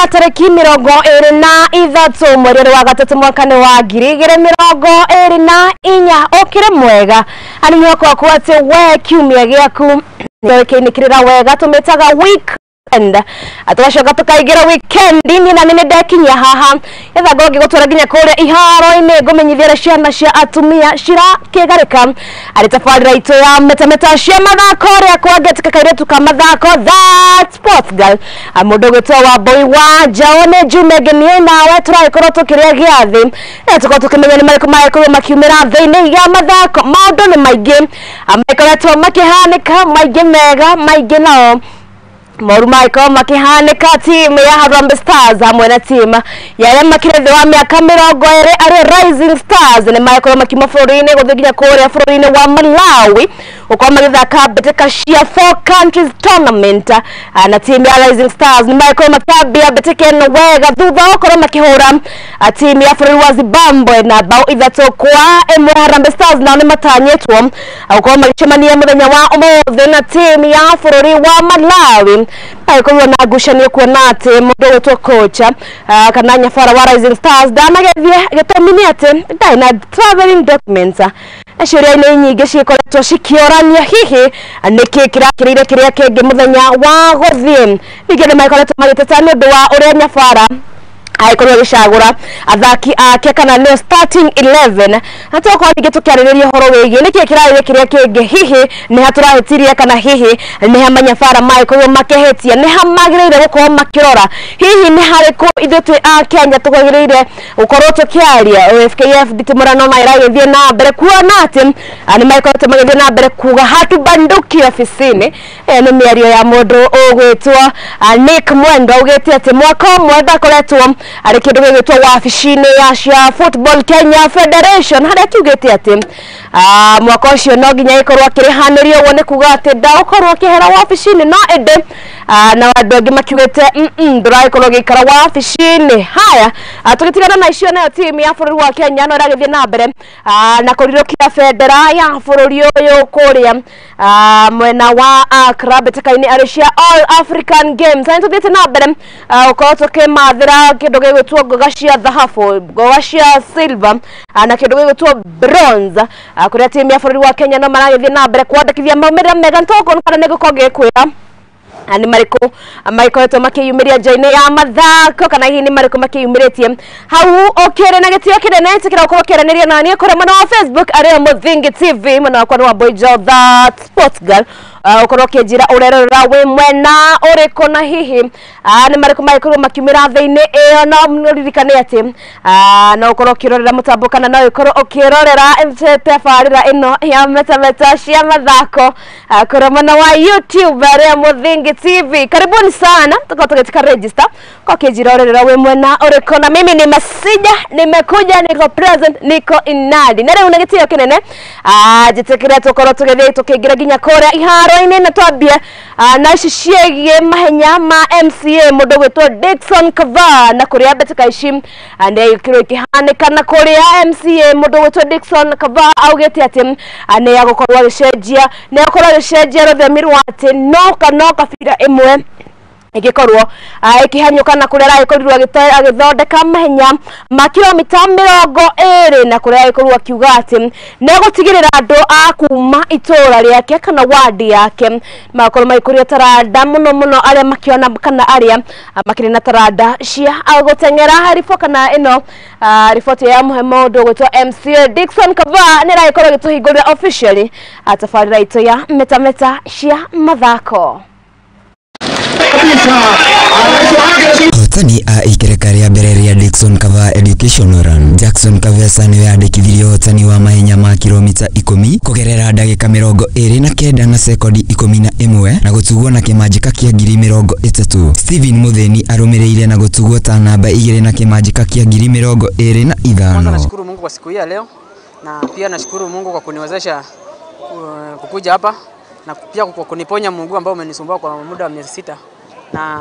ya tariki 23 mweri wa gatatu mwaka wa 2024 okire mwega ani mwako kwate we kiumia giaku ndokinikirira wega tumetaga weekend atwashoka tukaigira weekend ni na nene dakinya haha etha gogi gutwara ginya kure iharo ine gomenyithira ciana cia atumia shira kegareka ari tafarira ito ya Metameta Cia Mathako ria kwagetika kairetu ka mathako that sports girl amudogeto wa boy wa jaone jumegeni nawe turaikorwo tukiria giathi tuko tukimenya ni mariko makiumira thini ya mathako maundu ni maingi amaikoretwo makihanika maingi mega maingi nao Morumaiko makihanika timu ya Harambee Stars hamwe na timu ya makirethi wa miaka 20 ari Rising Stars ni maiko makimafurine guthiginya kuria furine wa Malawi uko magithaka beteka Cia 4 countries tournament na timu ya Rising Stars ni maiko makabia beteka no wega thutha ukoro makihura timu ya furine wa Zimbabwe na bao ithatu kwa emwe Harambee Stars na ni matanyetwo uko magicemania muthenya wa umuthi na timu ya furine wa Malawi Aiko na gushania kuona ati mundu wetwo kocha kana nyafara wa Rising Stars danagethie getominete ndaina traveling documents sheria ine nyingi cikoretwo cikiorania hihi niki kirakirire kiria kingi muthenya wa guthie nigene maikoretwo magiteta ni undu wa uria nyafara aikorwo gicagura athaki ake kana no starting 11 hatoko nige tukiaririria horo wege niki kirarire kiria kingi hihi ni haturahetiria kana hihi ni hamanyafara maikorwo makehetia ni hamagirire gukorwo makirora hihi ni hariko ithutwe a Kenya tugagirire ukorwo tukiaria FKF ditimurano na iragithie na mbere kuona ati ani maikorwo magithie na mbere kuga hatu banduki ofisini ni miario ya mundu ugwitwo Nick Mwendo ugete ati mwaka mwenda koretwo ari kindu gitwa wafishine ya Cia Football Kenya Federation haria kiugete ati mwaka ucio no ginya ikorwo akirihanirio wone kuga ati da ukorwo kihera wafishine no ende na andu angi makiugete nduraikorwo gikara wafishine haya tugitigana na icio na timu ya bururi wa Kenya no iragithie na mbere na kurirukia federa ya bururi uyu kuria mwena wa Accra betekaini ari Cia All African Games na tuthite na mbere ukorwo tukimathira kindu gigwitwo ngoga cia dhahabu ngoga cia silver na kindu gigwitwo bronze kuria timu ya bururi wa Kenya no maragithie na mbere kwandikithia maumira mega ntoko kana nigukoge kwira ani mariko amaikoretwo makiyumiria jaine ya mathako kana hihi ni mariko makiyumiritie hau okere na gitio kinene tikira uko keraniria nani kore mwana wa Facebook ari Muthingi TV mwana wa wa boy Joe that sports girl ukorwo kijira urerera we mwena uriko na hihi ni mariko maikuru makimira thini iyo no muririkane ati na ukorwo kirorera mutambo kana no ukorwo ukirorera tafarira ino ya Metameta Cia Mathako kore mwana wa YouTube ari Muthingi TV karibuni sana tukatika register kwa kijira urerera we mwena uriko na mimi ni Masija nimekuja niko present niko inadi nere unagitio kinene jitekira tukorwo tugethie tukigira ginya kore iharo ine na twambia na ciciege mahenya ma MCA mundu gwitwo Dickson Kava na kuria beteka ici ande ikiro kihanika na kuria MCA mundu gwitwo Dickson Kava augete ati ane yagokorwa gicenjia ne yakorwa gicenjia ruthemi rwate no kabira imwe igikorwo ikihanyuka na kuria ikorwo agithondeka mahenya ma kilomita 20 na kuria ikorwo akiuga ati negutigirira andu akuma itora riake kana wadi yake makorwo maikuria tarada muno aria makiona kana aria makiri na tarada cia agutengera harifo kana ino ripoti ya muhemo ndu gwitwo MCA Dickson Kava ni raikorwo gituhingurira officially atafarira ito ya Metameta Cia Mathako Hotani ikereka ria mbere ria Dickson Kava Education Run. Jackson Kavesa ni yandikithirie hotani wa mahenya ma kilomita 10 kugerera ndagika 29 na sekondi 11 na gutugwo na kimanjika kia 30. Steven Mutheni arumireire na gutugwo ta namba 2 na kimanjika kia 25. Nashukuru Mungu kwa siku hii ya leo na pia nashukuru Mungu kwa kuniwezesha kukuja hapa na pia kwa kuniponya mguu ambao umenisumbua kwa muda wa miezi 6 na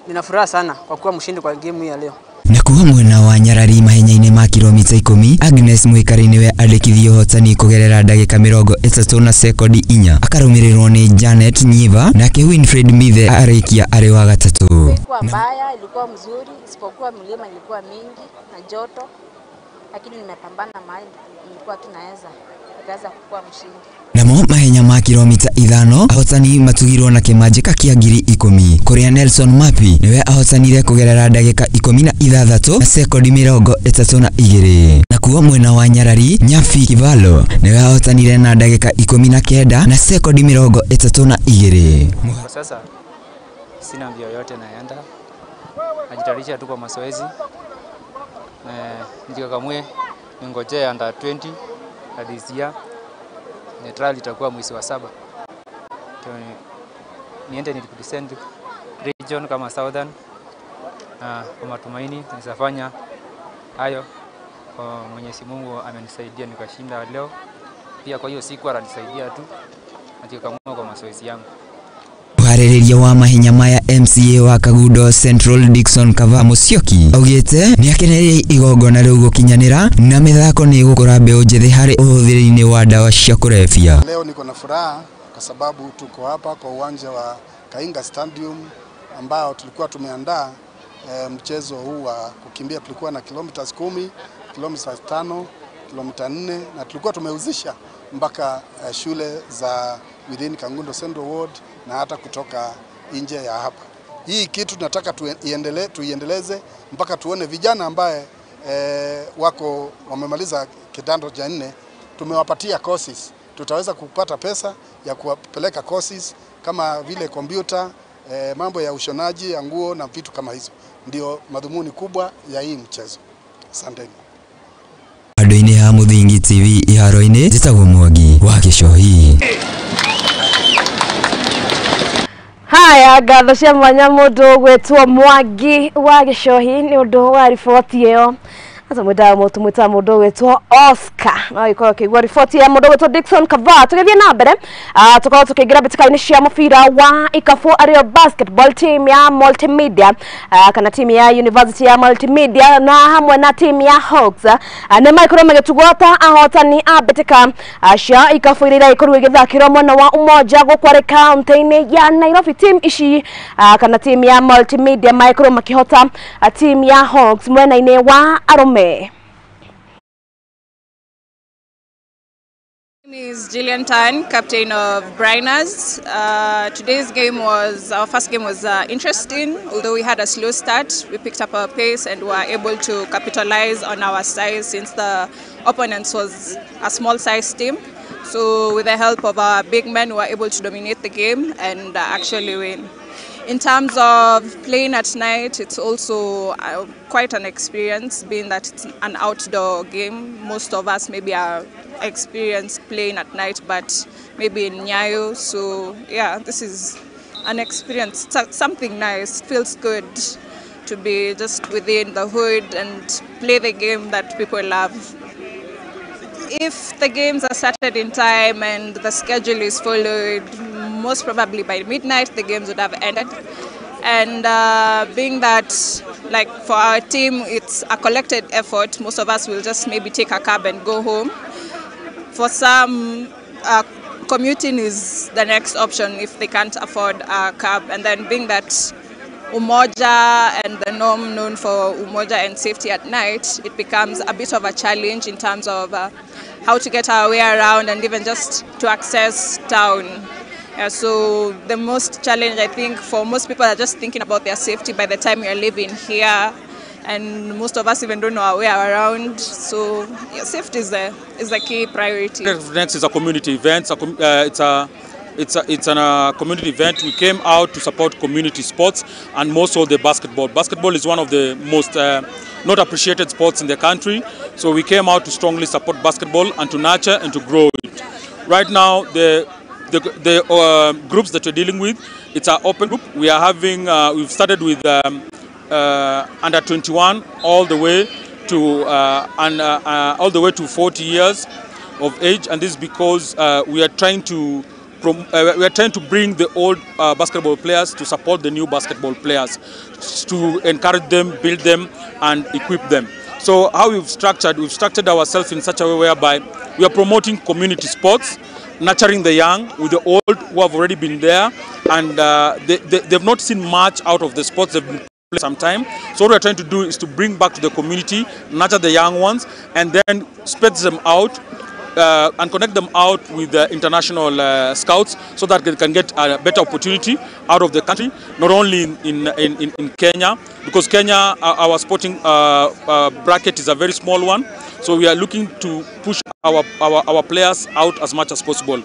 nina furaha sana kwa kuwa mshindi kwa game hii ya leo. Na kuwa mwena wa Nyarari mahenya-inĩ ma kilomita 10, Agnes Mwikari niwe andĩkithio hotani kugerera ndagĩka 30 na sekondi 4, akarumirĩrwo ni Janet Nyiva nake Winfred Mithe arĩkia arĩ wa gatatu. Ilikuwa mbaya, ilikuwa mzuri, isipokuwa mlima ilikuwa mingi na joto, lakini nimepambana mahali nilikuwa tunaweza kukuwa mshindi. Namo mahenya ma kilomita 5 ahotani matugirwo na kĩmanjĩka kĩa ngiri 10, kũrĩa Nelson Mapi niwe ahotanire kugerera ndagĩka 16 na sekondi 32. Na kuwa mwena wa Nyarari, Nyafi Kivalo niwe ahotanire na ndagĩka 19 na sekondi 32. Kwa sasa sina mbio yote naenda, najitayarisha tu kwa mazoezi. Nikakamwe ningojea under 20 this year. Trial itakuwa mwezi wa 7. Niende ni represent region kama Southern. Kwa matumaini nitafanya hayo. Kwa Mwenyezi Mungu amenisaidia nikashinda leo. Pia kwa hiyo siku atanisaidia tu. Nikakamua kwa mazoezi yangu. Muharĩrĩria wa mahenya maya MCA wa Kagundo Central Dickson Kava Musyoki augĩte nĩ akenereire igongona rĩu gũkinyanĩra na mĩthako nĩ gũkũra mbeũ njĩthĩ harĩ ũhũthĩri-inĩ wa ndawa cia kũrebia. Leo niko na furaha kwa sababu tuko hapa kwa uwanja wa Kainga Stadium ambao tulikuwa tumeandaa mchezo huu wa kukimbia. Tulikuwa na kilomita 10, kilomita 5, kilomita 4 na tulikuwa tumehusisha mpaka shule za within Kagundo Central Ward na hata kutoka nje ya hapa. Hii kitu tunataka tuiendeleze mpaka tuone vijana ambaye wako wamemaliza kidato cha 4, tumewapatia courses. Tutaweza kupata pesa ya kuwapeleka courses kama vile kompyuta, mambo ya ushonaji ya nguo na vitu kama hizo. Ndio madhumuni kubwa ya hii mchezo. Asanteni. Andũ-inĩ ha Muthingi TV iharo-inĩ njĩtagwo Mwangi wa Gĩcohi. Haya, ngatho cia mwanya mũndũ gwĩtwo Mwangi wa Gĩcohi nĩ ũndũ wa riboti ĩyo. Tumwĩta mũndũ gwĩtwo Oscar no ikorwo kĩigua riboti ya mũndũ gwĩtwo Dickson Kava. Tũgĩthiĩ na mbere tũkorwo tũkĩingĩra mbĩtĩka-inĩ cia mũbira wa ikabu arĩo basketball team ya Multimedia kana team ya University ya Multimedia na hamwe na team ya Hawks nĩ maikorwo magĩtugota ahotani a mbĩtĩka cia ikabu iria ikorwo igĩthakĩrwo mwena wa Umoja gũkwarĩ kaunti-inĩ ya Nairobi. Team ici kana team ya Multimedia maikorwo makĩhota team ya Hawks mwena-inĩ wa arũme. My name is Jillian Tan, captain of Briners. Today's game our first game was interesting. Although we had a slow start, we picked up our pace and were able to capitalize on our size since the opponent was a small size team. So with the help of our big men, we were able to dominate the game and actually win. In terms of playing at night, it's also quite an experience, being that it's an outdoor game. Most of us maybe are experienced playing at night, but maybe in Nyayo. So yeah, this is an experience, something nice. It feels good to be just within the hood and play the game that people love. If the games are started in time and the schedule is followed, most probably by midnight the games would have ended. And being that, like for our team, it's a collected effort, most of us will just maybe take a cab and go home. For some, commuting is the next option if they can't afford a cab. And then being that Umoja and the norm known for Umoja and safety at night, it becomes a bit of a challenge in terms of how to get our way around and even just to access town. So the most challenge, I think, for most people are just thinking about their safety by the time we are living here, and most of us even don't know our way around. So yeah, safety is the key priority. Next is a community event. It's a community event. We came out to support community sports and more so the basketball. Basketball is one of the most not appreciated sports in the country. So we came out to strongly support basketball and to nurture and to grow it. Right now, the groups that we're dealing with, it's our open group. We are having, we've started with under 21 all the way to 40 years of age, and this is because we are trying to are trying to bring the old basketball players to support the new basketball players, to encourage them, build them, and equip them. So how we've structured ourselves in such a way whereby we are promoting community sports, nurturing the young with the old who have already been there, and they've not seen much out of the sports they've been playing some time. So what we're trying to do is to bring back to the community, nurture the young ones, and then spread them out and connect them out with the international scouts so that they can get a better opportunity out of the country, not only in Kenya, because Kenya, our sporting bracket is a very small one. So we are looking to push our players out as much as possible.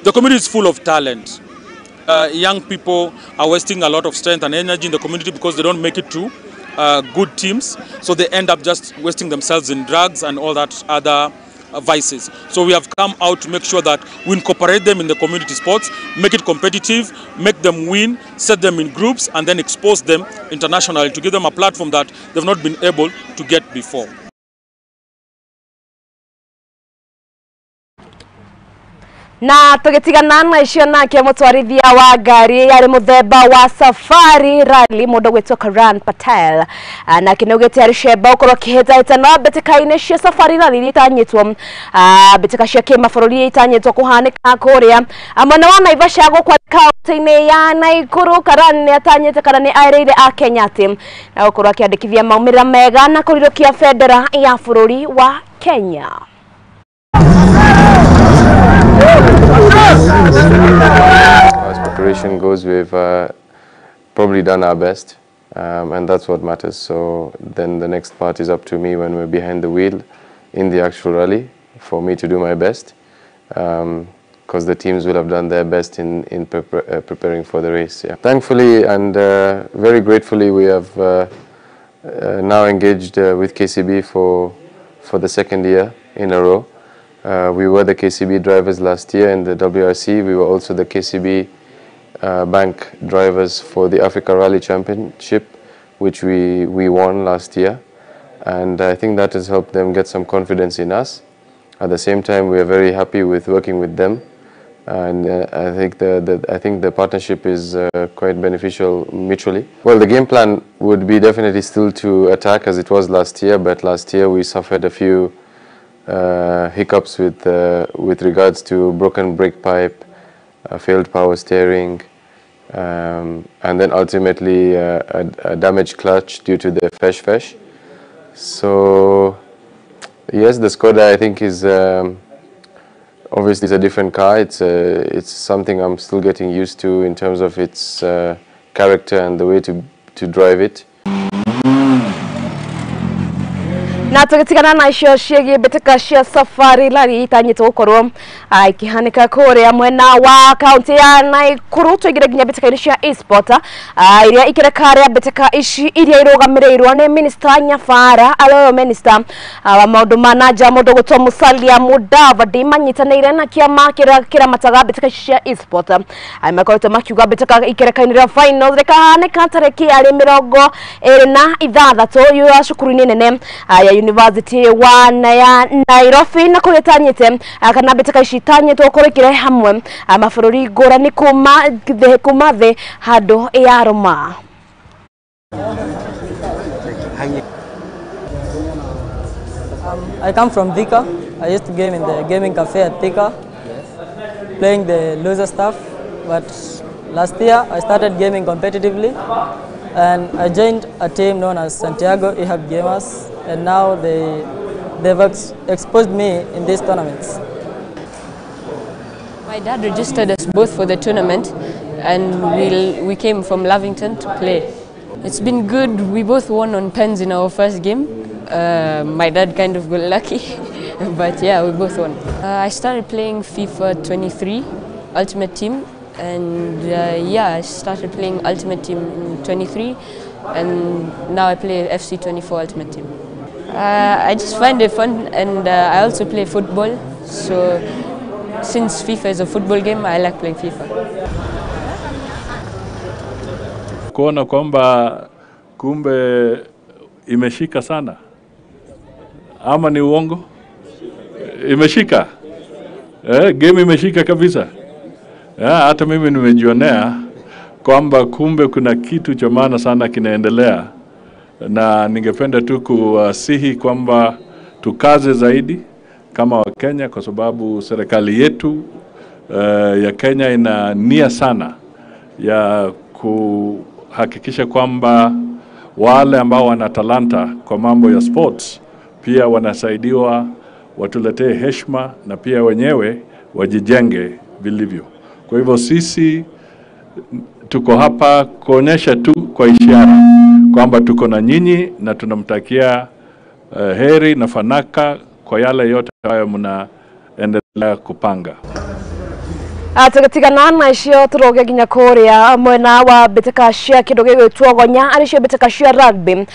The community is full of talent. Young people are wasting a lot of strength and energy in the community because they don't make it to good teams. So they end up just wasting themselves in drugs and all that other vices. So we have come out to make sure that we incorporate them in the community sports, make it competitive, make them win, set them in groups, and then expose them internationally to give them a platform that they've not been able to get before. Na tugitigana na icio nake mutwarithia wa ngari yari muthemba wa Safari Rally mundu gwitwo Karan Patel na kinugite ari sheba ukoro kiheta na betikaine cia Safari Rally itanyitwo betika cia kimabũrũri itanyitwo kuhanika kuria amana wa Naivasha gukwa kaunti-ini ya Naikuru. Karan ni atanyite kana ni aireire a Kenya ati na ukoro akiandikithia maumira mega na kurirukia federa ya bũrũri wa Kenya. As preparation goes, we've probably done our best, and that's what matters. So then the next part is up to me when we're behind the wheel in the actual rally, for me to do my best, because the teams will have done their best in preparing for the race. Yeah. Thankfully and very gratefully, we have now engaged with KCB for the second year in a row. We were the KCB drivers last year in the WRC. We were also the KCB Bank drivers for the Africa Rally Championship, which we won last year. And I think that has helped them get some confidence in us. At the same time, we are very happy with working with them. And I think the partnership is quite beneficial mutually. Well, the game plan would be definitely still to attack as it was last year, but last year we suffered a few hiccups with regards to broken brake pipe, failed power steering, and then ultimately a damaged clutch due to the fesh. So yes, the Skoda I think is obviously it's a different car. It's something I'm still getting used to in terms of its character and the way to drive it. Na tugitigana na icio ciegi betika cia Safari Rally itanyitwo gukorwo ikihanika kuria mwena wa kaunti ya Naikuru. Tuigire ginya betika cia e-sport iria ikirekare betika ici iria irugamirirwo ni Minister Nyafara alo Minister wa maundu manager mundu gutwo Musalia Mudavadi manyitanire na kiama kira mataga betika cia e-sport makoretwo makiuga betika ikerekainira finals rikahanika tariki ari 26 yu cukuru-ini nene ya University wa Nairobi na kuretanyite kana betika ishitanyitwo kurikire hamwe mabũrũri ngũrani kuma the handu ya Roma. I come from Thika. I used to game in the gaming cafe at Thika, playing the loser stuff. But last year I started gaming competitively, and I joined a team known as Santiago Ihab Gamers, and now they've exposed me in these tournaments. My dad registered us both for the tournament, and we came from Lavington to play. It's been good. We both won on pens in our first game. My dad kind of got lucky, but yeah, we both won. I started playing FIFA 23 Ultimate Team, and yeah, I started playing Ultimate Team in 23, and now I play FC 24 Ultimate Team. I just find it fun, and I also play football, so since FIFA is a football game, I like playing FIFA. Kuona kwamba kumbe imeshika sana, ama ni uongo? Imeshika, game imeshika kabisa. Hata mimi nimejionea kwamba kumbe kuna kitu cha maana sana kinaendelea, na ningependa tu kuwasihi kwamba tukaze zaidi kama Wakenya, kwa sababu serikali yetu ya Kenya ina nia sana ya kuhakikisha kwamba wale ambao wana talanta kwa mambo ya sports pia wanasaidiwa, watuletee heshima na pia wenyewe wajijenge vilivyo. Kwa hivyo sisi tuko hapa kuonyesha tu kwa ishara kwamba tuko na nyinyi na tunamtakia heri na fanaka kwa yale yote ambayo mnaendelea kupanga. Atagatigana na icio turoge ginya kuria mwena wa Metameta Cia kidogo gwitwo gonya aricio Metameta Cia rugby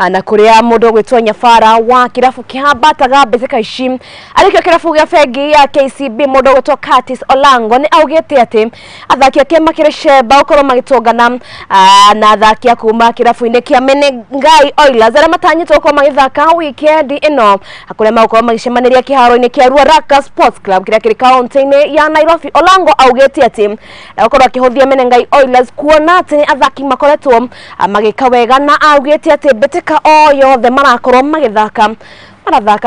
na kuria mundu gwitwo nyabara wa kirafu kiambataga Metameta ici arikio kirafu gia fegi ya KCB mundu gwitwo Curtis Olango ni augite ati athaki ake makiresheba ukoro magitongana na athaki akuma kirafu-ini kia Menengai Oilers ara matanyitwo ko magithaka weekend ino akuria magukoro magicemaniria kiharo-ini kia Ruaraka Sports Club kiria kiri kaunti-ini ya Nairobi. Olango augete ati ukoro akihuthia Menengai Oilers kuona ati athaki makoretwo magika wega na augete ati Metameta o yothe marakorwo magithaka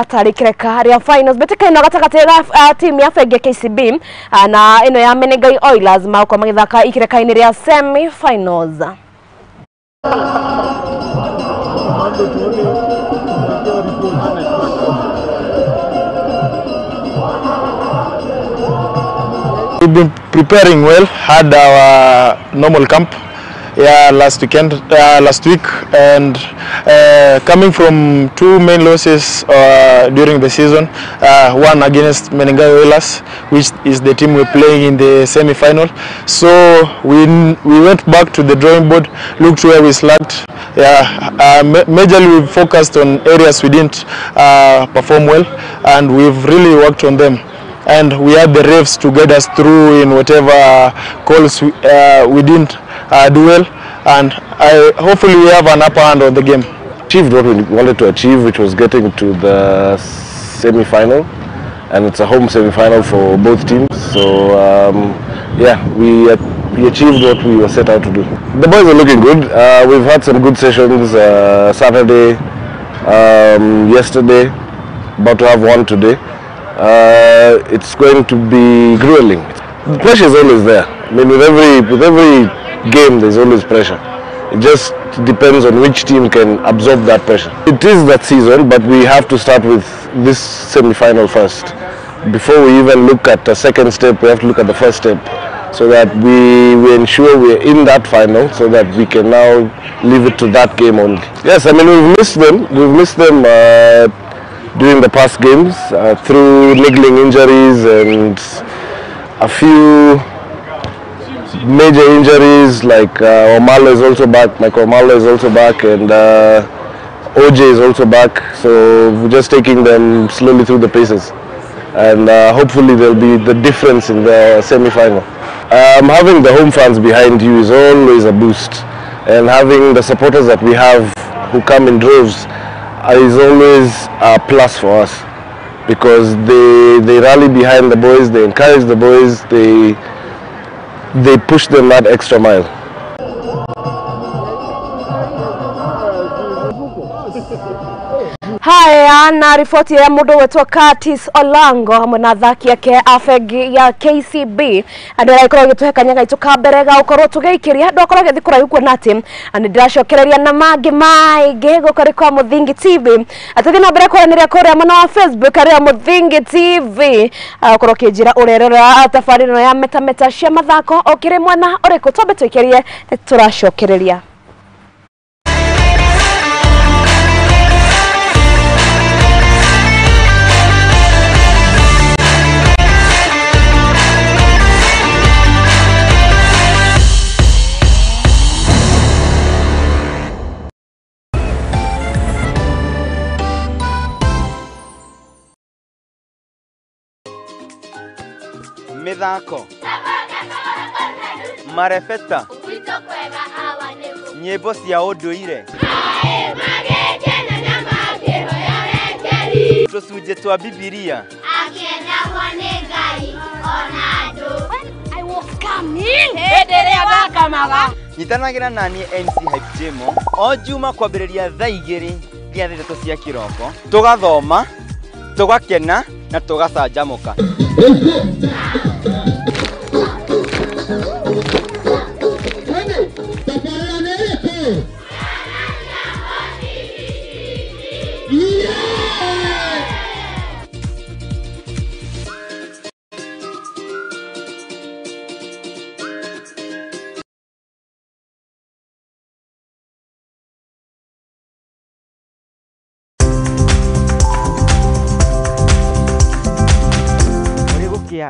tari kireka ria finals. Metameta ino gatagati ga team ya fegi KCB na ino ya Menengai Oilers makorwo magithaka ikireka-ini ria semi finals. We've been preparing well, had our normal camp last week, and coming from two main losses during the season, one against Menengai Oilers, which is the team we're playing in the semi-final. So we went back to the drawing board, looked where we slacked. Majorly we focused on areas we didn't perform well, and we've really worked on them. And we had the refs to get us through in whatever calls we didn't do well, and hopefully we have an upper hand on the game. Achieved what we wanted to achieve, which was getting to the semi-final, and it's a home semi-final for both teams. So we achieved what we were set out to do. The boys are looking good. We've had some good sessions Saturday, yesterday, about to have one today. It's going to be grueling. The pressure is always there. I mean, with every game, there's always pressure. It just depends on which team can absorb that pressure. It is that season, but we have to start with this semi-final first. Before we even look at the second step, we have to look at the first step, so that we ensure we're in that final, so that we can now leave it to that game only. Yes, I mean, we've missed them. We've missed them during the past games through niggling injuries and a few major injuries, like Omalo is also back, Michael Omalo is also back, and OJ is also back. So we're just taking them slowly through the paces, and hopefully there'll be the difference in the semi-final. Having the home fans behind you is always a boost, and having the supporters that we have who come in droves is always a plus for us, because they rally behind the boys, they encourage the boys, they push them that extra mile. Haya na ripoti ya mundu wetwa Curtis Olango hamwe na athaki ake a fegi ya KCB andira ikorwo gituhekanya gaitu kamberega ukorwo tugeikiria ndokoro gethi kuraihu kuona ati ani ndiracokereria na mangi maige gukori kwa Muthingi TV atathi na mbere kwaraniria kuria mwena wa Facebook aria Muthingi TV ukorwo kinjira urerera tabariro ya Metameta Cia Mathako okire mwena uriku tobe twikirie turacokereria. Mithako marebeta nyĩmbo cia ũndũire tũcunjĩ twa Bibilia akĩendagwo nĩ Ngai ona andũ. Amin. Endelea baka maga. Nyitanagira nani MC Hype Jemo o juma kwambĩrĩria thaa 2 nginya 3 cia kĩroko tugathoma tugakena na tugacanjamũka.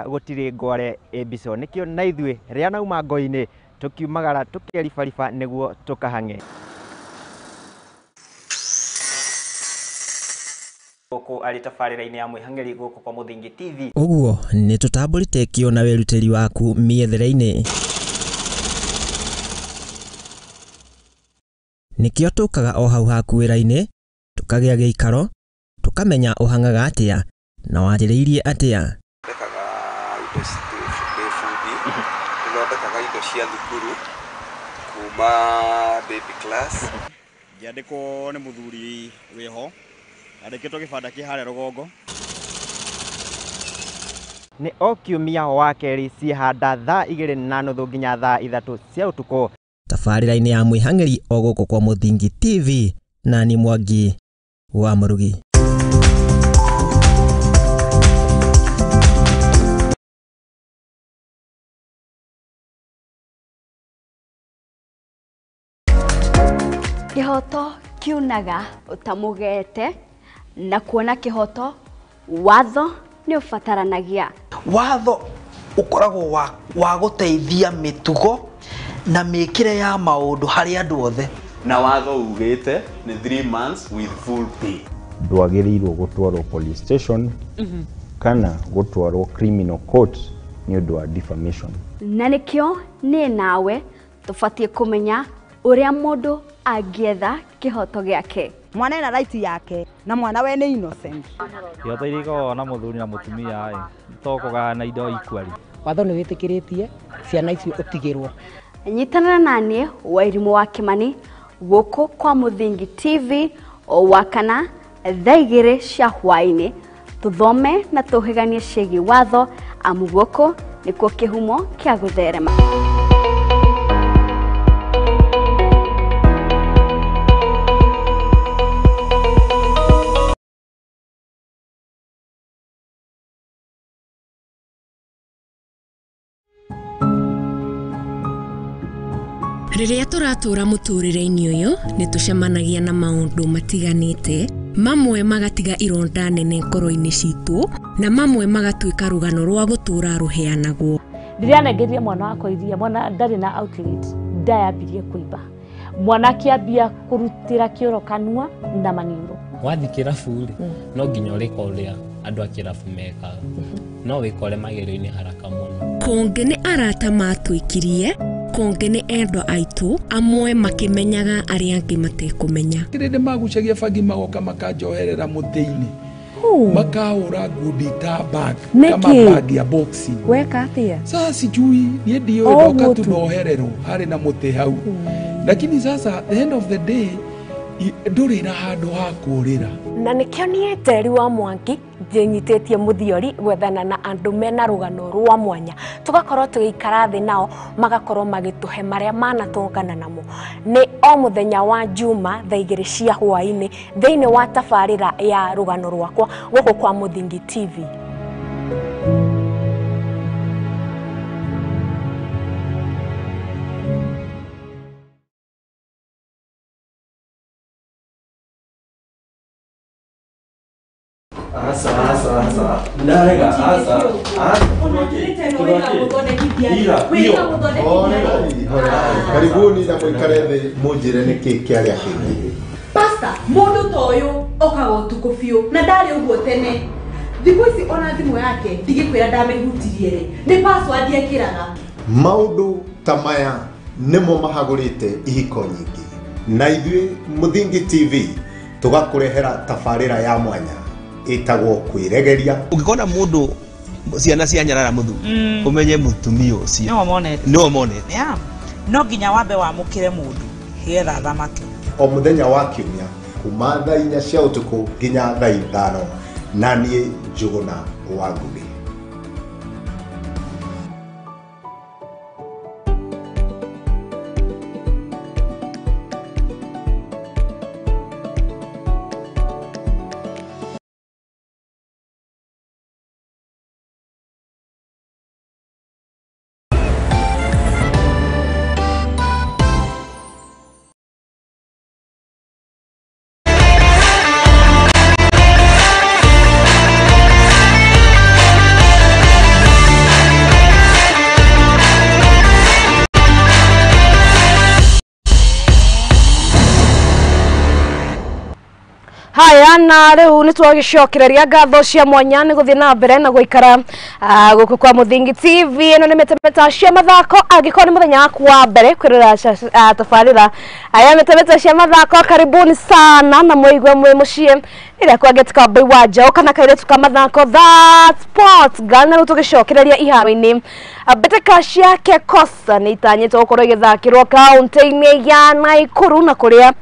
Gutiri ngware ebiso nikio na ithue ria nauma ngo-ini tukiumagara tukieribariba niguo tukahange guku ari tabarira-ini ya mwihangeri guku kwa Muthingi TV. Uguo ni tutambũrĩte kĩo na werutĩri waku miethere-ini nikio tukaga o hau haku wĩra-ini tukagĩa gĩikaro tukamenya ũhangaga atĩa na wanjĩrĩirie atĩa. Thondekaga indo cia thukuru kuma baby class. Ngiandĩkwo nĩ mũthuri wĩho andĩkĩtwo kĩbanda kĩ harĩa rũgongo. Nĩ o kiumia wa kerĩ ciĩhanda thaa 2:30 nginya thaa 3 cia ũtukũ tabarĩra-inĩ ya mwĩhang'ĩri o gũkũ kwa Muthingi TV na ni Mwangi wa Mũrugi. Kihoto kiunaga utamugete na kuona kihoto watho ni ufataranagia. Watho ukoragwo wa guteithia mitugo na mikire ya maundu hari andu othe. Na watho ugite ni 3 months with full pay. Ndwagĩrĩirwo gũtwarwo police station kana gũtwarwo criminal court ni ũndũ wa defamation. Na nikio ni nawe tufatie kumenya uria mundu agietha kihoto giake. Mwana ena right yake na mwana we ni innocent. Kihoto iriko na muthuri na mutumia tokoga na indo ikwari. Watho ni witikiritie ciana icio utigirwo. Nyitana nani Wairimu wa Kimani guku kwa Muthingi TV o wakana thaa 2 cia hwaini tuthome na tuhiganie ciĩgiĩ watho amu guku nikuo kihumo kia gutherema. Riria turatura muturire-ini uyu ni tucemanagia na maundu matiganite, mamwe magatiga ironda nene ngoro-ini citu na mamwe magatuika rugano rwa gutura ruheanagwo. Riria nengeria mwana wakwa iria, mwana ndari na outlet ndayambirie kuiba, mwana kiambia kurutira kioro kanua na maniuro. Wathi kirabu no nginya urika uria andu a kirabu mekaga no wikore magerio-ini haraka muno. Konge ni arata matwikirie, konge ni endwa aitu, amwe makimenyaga aria angi matekumenya. Kirinde magucagia bangi magoka makanjoherera muthĩ-ini makahũra ngundi ta bag kama bag ya boxing. Weka atia? Sasa sijui nie ndio ndoka tunohererwo hari na muti hau. Lakini sasa the end of the day nduri na handu ha kurira. Na nikio nie Teri wa Mwangi njinyitetie muthiori gwethana na andu mena rugano rwa mwanya tugakorwo tugikara thi nao magakorwo magituhe maria manatongana namo. Ni o muthenya wa Juma thaa 2 cia hwaini thiini wa tabarira ya rugano rwakwa guku kwa Muthingi TV. Asa. Ndarega asa. Karibuni na mwikare thĩ munjire niki kiaria kingi. Pastor, mundu toyo okaga utuko biu na ndari uguo tene. Thiku ici ona thimu yake ndigikwira ndamehutirie ri. Ni password yekiraga. Maundu ta maya nimo mahagurite ihiko nyingi. Na ithuĩ Muthingi TV tugakurehera tabarĩra ya mwanya itagwo kwiregeria. Ungikona mundu ciana cia nyarara muthu umenye mutumia ucio no monete no nginya wambe wamukire mundu higetha thamake o muthenya wa kiumia kuma thaa 4 cia utuku nginya thaa 5 na niĩ Njuguna wa Ngugi. Haya na riu nitwagicokereria ngatho cia mwanya ni guthie na mbere na guikara guku kwa Muthingi TV. Ino ni Metameta Cia Mathako, angiko ni muthenya waku wa mbere kwirira tabarira aya Metameta Cia Mathako. Karibuni sana na muigwe mwe mucie ira kwa getka bei waja kana kaire tuka mathako that sports gana ru tugicokereria iharo-ini mbeteka ciake kosa ni itanyite gukorwo igithakirwo kaunti-ini ya Naikuru na kuria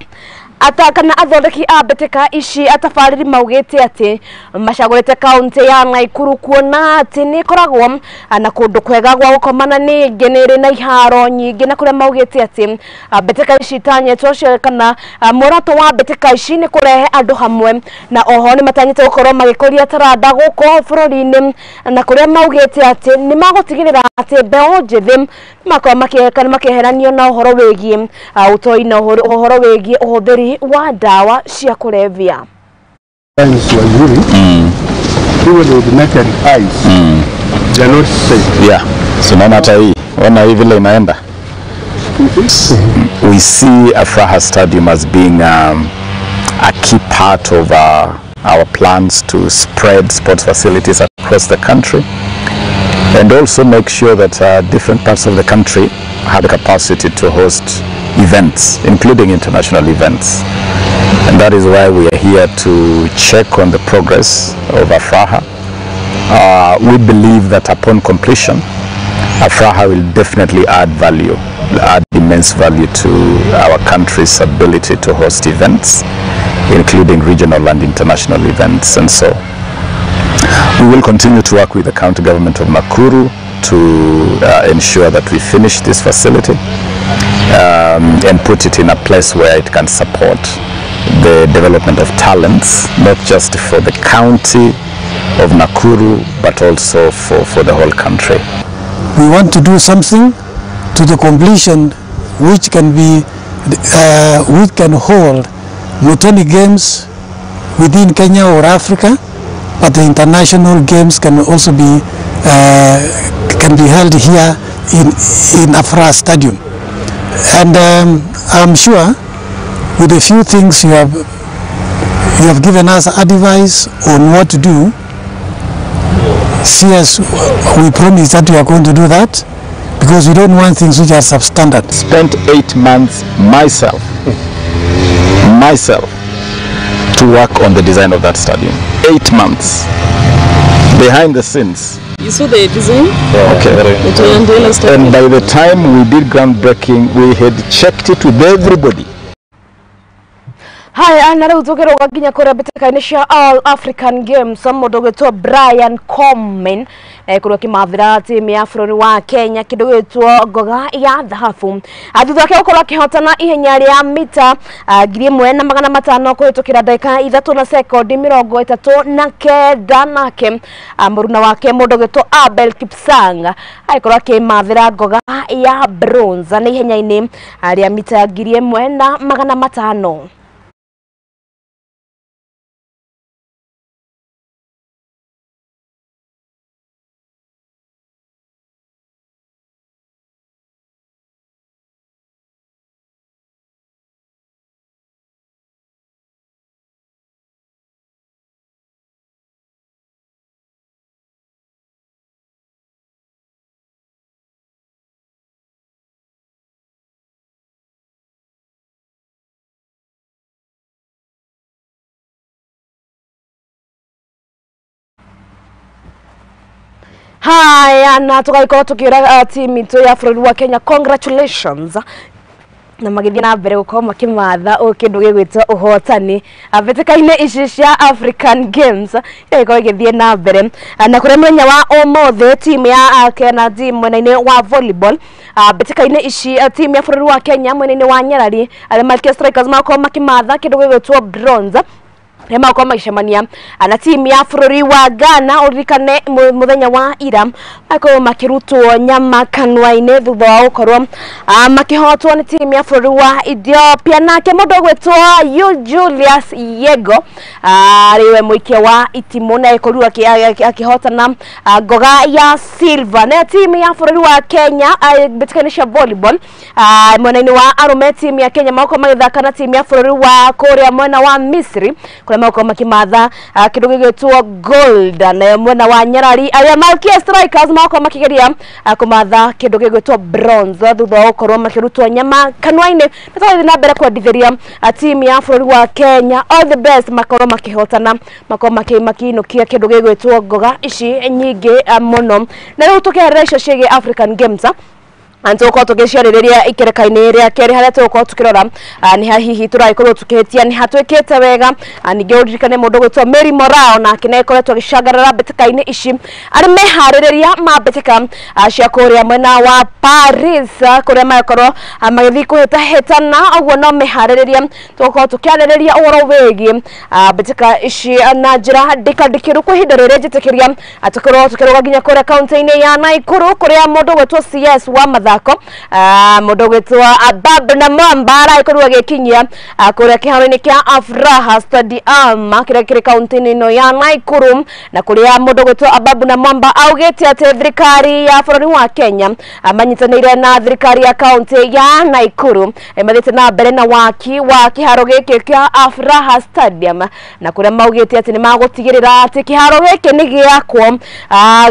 atakana athondeki a mbeteka ici atabariri maugite ati macagurite kaunti ya Naikuru kuona ati ni koragwo na kundu kwega gwa gukomana ningi niri na iharo nyingi na kuria maugite ati mbeteka ici tanyetwo kana murato wa mbeteka ici ni kurehe andu hamwe na oho ni matanyite gukorwo magikoria taranda guko bururi-ini na kuria maugite ati ni magutigirira ati mbeo njithi makwa makeheranio na uhoro wigie utoi na uhoro wigie uhuthiri wa dawa cia kulevya. Wazuri people with natural eyes they are not safe. Yeah, so naona hata hii ona hii vile inaenda. We see Afraha Stadium as being a key part of our plans to spread sports facilities across the country and also make sure that different parts of the country have the capacity to host events, including international events. And that is why we are here to check on the progress of Afraha. We believe that upon completion, Afraha will definitely add value, add immense value to our country's ability to host events, including regional and international events. And so we will continue to work with the county government of Nakuru to ensure that we finish this facility and put it in a place where it can support the development of talents, not just for the county of Nakuru, but also for the whole country. We want to do something to the completion which can be, which can hold not only games within Kenya or Africa, but the international games can also be held here in Afraha Stadium. And I'm sure with a few things you have given us advice on what to do. See us, we promise that we are going to do that because we don't want things which are substandard. Spent 8 months myself to work on the design of that stadium. 8 months behind the scenes. You saw the design? Okay. And by the time we did groundbreaking, we had checked it with everybody. Haya na riu tukiruga nginya kuria mbeteka-ini cia All African Games mundu gwitwo Brian Coleman kuria kimathira timu ya bururi wa Kenya kindu gwitwo ngoga ya dhahabu thutha wake gukorwo akihotana ihenya ria mita 1500 kuhitukira ndagika 3 na sekondi 39 nake muruna wake mundu gwitwo Abel Kipsang aikorwo akimathira ngoga ya bronze na ihenya-ini ria mita 1500. Haya, na tukaikora tukira timu itu ya bũrũri wa Kenya, congratulations na magithia na mbere gukorwo makimatha kindu gigwitwo uhotani abeteka-ini ici cia African Games iko igithie na mbere na kuria muthenya wa umuthi timu ya Kenya mwena-ini wa volleyball beteka-ini ici timu ya bũrũri wa Kenya mwena-ini wa Nyarari aria Malkia Strikers makorwo makimatha kindu gigwitwo bronze Rema kwa maicemania na timu ya bũrũri wa Ghana urikane muthenya wa ira ako makirutwo nyama kanwa-ini thutha wa gukorwo makihotwo ni timu ya bũrũri wa Ethiopia nake mundu gwetwo Julius Yego ariwe muikia wa itimu na ikorirwo akihotana ngoga ya silver na timu ya bũrũri wa Kenya betikani cia volleyball mwena-ini wa arume timu ya Kenya mako magithaka na timu ya bũrũri wa Korea mwena wa Misri mako makimatha kindu gigwitwo gold na mwena wa Nyarari aria Malkia Strikers mako makigeria kumatha kindu gigwitwo bronze thutha wa gukorwo makirutwo nyama kanwa-ini tutathi na mbere kwendithĩria timu ya bũrũri wa Kenya all the best makorwo makihotana mako makiinukia kindu gigwitwo ngoga ici nyingi muno na riu tukerera icio ciĩgiĩ African Games Antoko tugiciaririria ikereka-ini ria keri haria tuko tukirora ni hihi turaikorwo tukihitia ni hatwikite wega ninge uririkane mundu gwitwo Mary Morao na kinekoretwo gicangarara beteka-ini ici ari mehaririria ma beteka cia kuria mwena wa Paris kuria makorwo magithi kuhitahitana uguo no mehaririria tuko tukiaririria uhoro wigi beteka ici na njira ndikadikiru kwa ihinda riria njitikiria atukorwo tukiruga nginya kuria kaunti-ini ya Naikuru kuria mundu gwitwo CS wa Mathako mundu gwitwo Ababu na Mwamba araikorwo agikinyia kuria kiharo-ini kia Afraha Stadium kiria kiri kaunti-ini ino ya Naikuru na kuria mundu gwitwo Ababu na Mwamba augite ati thirikari ya bũrũri wa Kenya manyitanĩire na thirikari ya kaunti ya Naikuru mathite na mbere na waki wa kiharo giki kia Afraha Stadium na kuria maugite ati ni magutigirira ati kiharo giki ni giakwo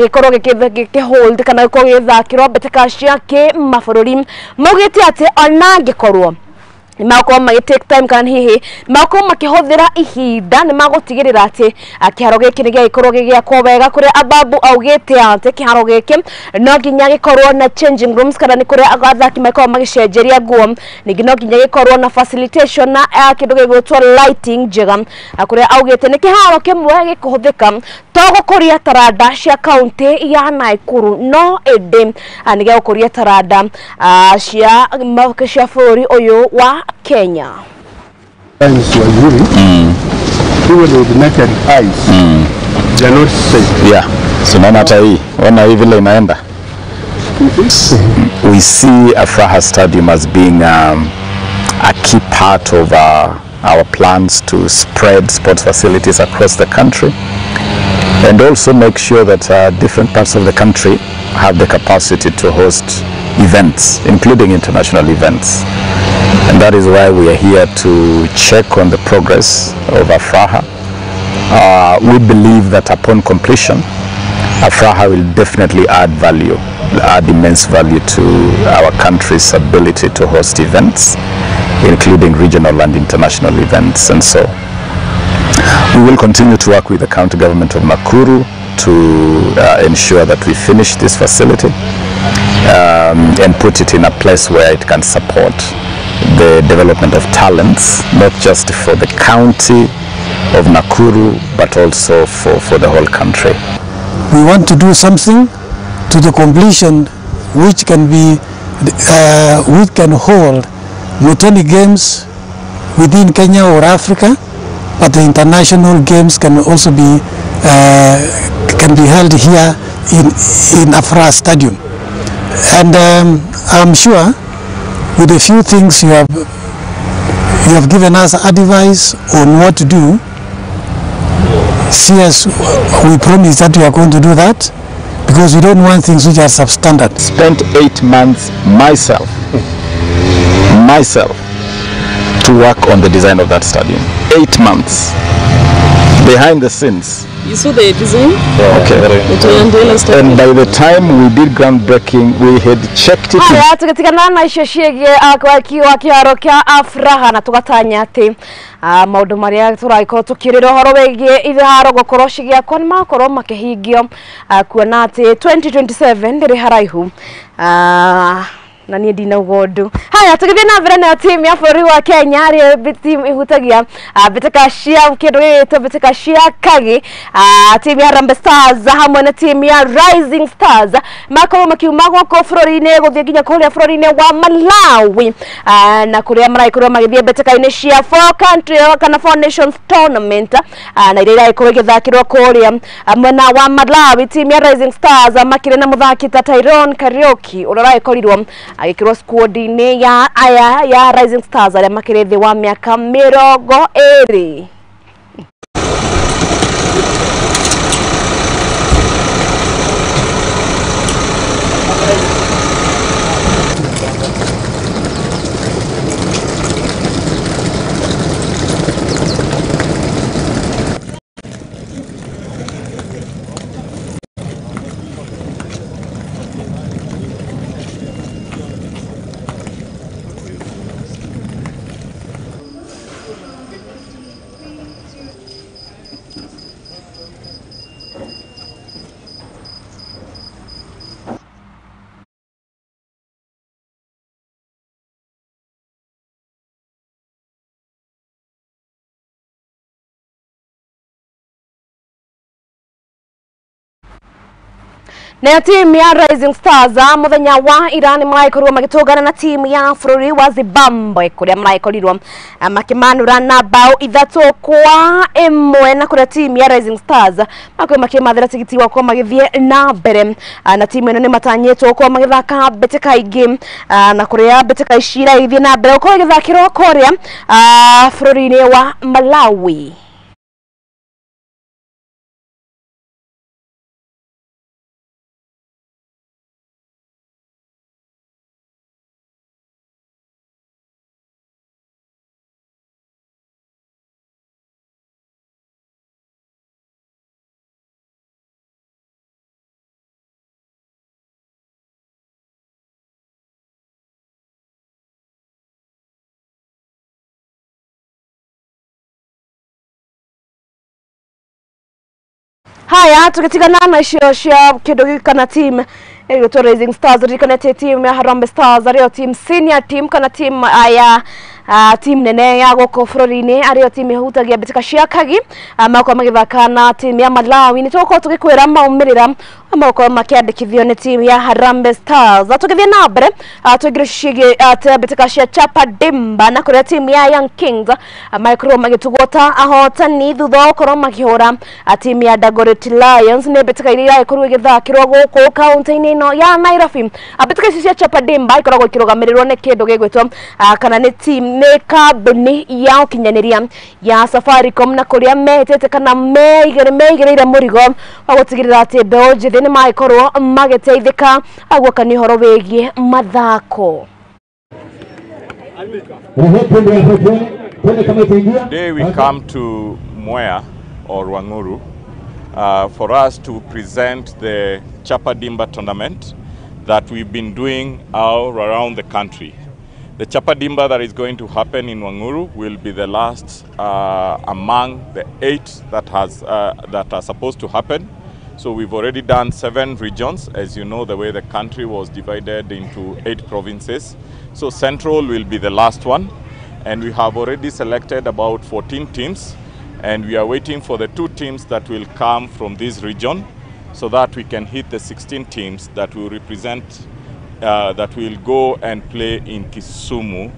gikorwo gikihold kana gikorwo githakirwo beteka ciake mabũrũri maugite ati ona ngikorwo mako take time kana hihi mako makihuthira ihinda ni magutigirira ati kiharo giki ni gikorwo gigiakwo wega kuria Ababu augite ati kiharo giki no nginya gikorwo na changing rooms kana ni kuria athaki makorwo magicenjeria nguo ningi no nginya gikorwo na facilitation na kindu gigwitwo lighting njega kuria augite ni kiharo kimwe gikuhuthika to gukuria taranda cia kaunti ya Naikuru no ende ni gukuria taranda cia bũrũri uyu wa Kenya. Wazuri, people with natural eyes, they are not safe. Yeah, so naona hata hii, ona hii vile inaenda. We see Afraha Stadium as being a key part of our plans to spread sports facilities across the country and also make sure that different parts of the country have the capacity to host events, including international events. And that is why we are here to check on the progress of Afraha. We believe that upon completion, Afraha will definitely add value, add immense value to our country's ability to host events, including regional and international events. And so we will continue to work with the county government of Nakuru to ensure that we finish this facility and put it in a place where it can support the development of talents, not just for the county of Nakuru, but also for the whole country. We want to do something to the completion which can be, which can hold Mutoni Games within Kenya or Africa, but the international games can also be held here in Afraha Stadium. And I'm sure with a few things you have given us advice on what to do. CS, we promise that we are going to do that because we don't want things which are substandard. Spent 8 months myself to work on the design of that stadium. 8 months behind the scenes. You saw the design? Okay. And by the time we did groundbreaking, we had checked it. Haya tukitikana na icio ciege kwa kiaro kia afraha na tugatanya ati maundu maria turaiko tukirira horo wegie itharo gokorwo cigia kwa makorwo makihingio kuona ati 2027 ndiri haraihu na niä ndina ugondu. Haya tugithie na mbere na timu ya bũrũri wa Kenya arĩ timu ihutagia mbĩtĩka cia kĩndũ gĩgĩtwo mbĩtĩka cia kagi. Timu ya Harambee Stars hamwe na timu ya Rising Stars makorwo makiuma gũkũ bũrũri-inĩ gũthiĩ nginya kũrĩa bũrũri-inĩ wa Malawi na kũrĩa maraikorwo magĩthiĩ mbĩtĩka-inĩ cia Four Country kana Four Nations Tournament na iria iraikorwo igĩthakĩrwo kũrĩa mwena wa Malawi. Timu ya Rising Stars makĩrĩ na mũthaki ta Tyrone Kariuki ũrĩa ũraikorirwo agĩkĩrwo squad-inĩ ya Rising Stars arĩa makĩrĩ thĩ wa mĩaka 20. Na timu ya Rising Stars muthenya wa Iran maraikorwo magitungana na timu ya bũrũri wa Zimbabwe kuria maraikorwo makimanura na bao 3-1 na kuria timu ya Rising Stars makimathira tigiti wa kwa magithie na mbere na timu ino ni matanyitwo kwa magithaka mbĩtĩka ingĩ na kuria mbĩtĩka icira ithie na mbere kwa githakirwo kuria bũrũri-inĩ wa Malawi. Haya tukitigana na icio cia kindu kana team to Rising Stars rikanete team ya Harambee Stars ario team senior team kana team ya team nene ya gũkũ bũrũri-inĩ ario team ihutagia mbĩtĩka cia kagi makorwo magĩthaka na team ya Malawi. Nĩ tũgũkorwo tũgĩkwĩra maumĩrĩra makorwo makĩandĩkithio nĩ team ya Harambee Stars. Tũgĩthiĩ na mbere tũingĩre ciĩgiĩ mbĩtĩka cia Chapa Dimba na kũrĩa team ya Young Kings makorwo magĩtugota ahotani thutha wa gũkorwo makĩhũra team ya Dagoretti Lions. Nĩ mbĩtĩka iria irakorwo igĩthakĩrwo gũkũ kaunti-inĩ ino ya Nairobi. Mbĩtĩka ici cia Chapa Dimba ikoragwo ikĩrũgamĩrĩrwo nĩ kĩndũ gĩgwĩtwo kana nĩ team nĩ kambuni ya ũkinyanĩria ya Safaricom na kũrĩa metĩte kana meigĩrĩire mũrigo wa gũtigĩrĩra atĩ mbeũ njĩthĩ nĩ makorwo magĩteithĩka guokania ũhoro wĩgiĩ mathako. Today we come to Mwea or Wanguru for us to present the Chapa Dimba tournament that we've been doing all around the country. The Chapa Dimba that is going to happen in Wanguru will be the last among the 8 that are supposed to happen. So we've already done 7 regions, as you know, the way the country was divided into 8 provinces. So Central will be the last one, and we have already selected about 14 teams, and we are waiting for the 2 teams that will come from this region so that we can hit the 16 teams that will represent that will go and play in Kisumu,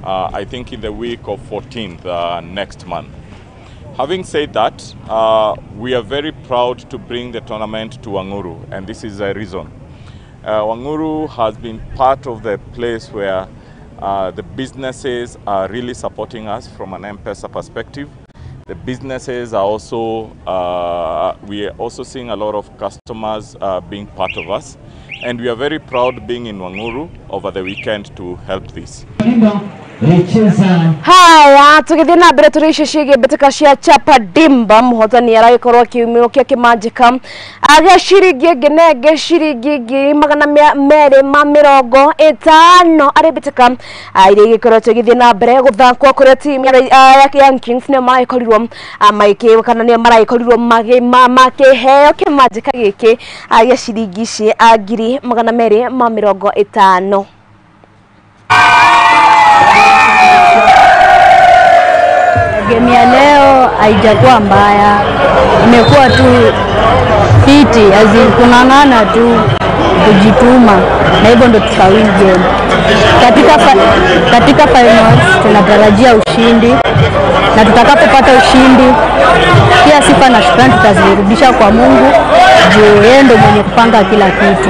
I think in the week of 14th next month. Having said that, we are very proud to bring the tournament to Wanguru, and this is a reason. Wanguru has been part of the place where the businesses are really supporting us from an M-Pesa perspective. The businesses are also, we are also seeing a lot of customers being part of us. And we are very proud being in Wanguru over the weekend to help this. Haya, tukithii na mbere turishe ciĩgiĩ mbĩtĩka cia Chapa Dimba, mũhotani aragĩkorwo kiumio kĩa kĩmanjĩka agĩa ciringi nginenge ciringi 250 arĩ mbĩtĩka iria igĩkoretwo igĩthiĩ na mbere gũthakwo kũrĩa timu ya Young Kings nĩo maragĩkorirwo kana nĩo maragĩkorirwo makĩheo kĩmanjĩka gĩkĩ agĩa ciringi 250. Game ya leo haijakuwa mbaya, imekuwa tu fiti, kung'ang'ana tu, kujituma, na hivyo ndo tukawin game. Katika finals tunatarajia ushindi, na tutakapopata ushindi pia sifa na shukrani tutazirudisha kwa Mungu, juu yeye ndo mwenye kupanga kila kitu.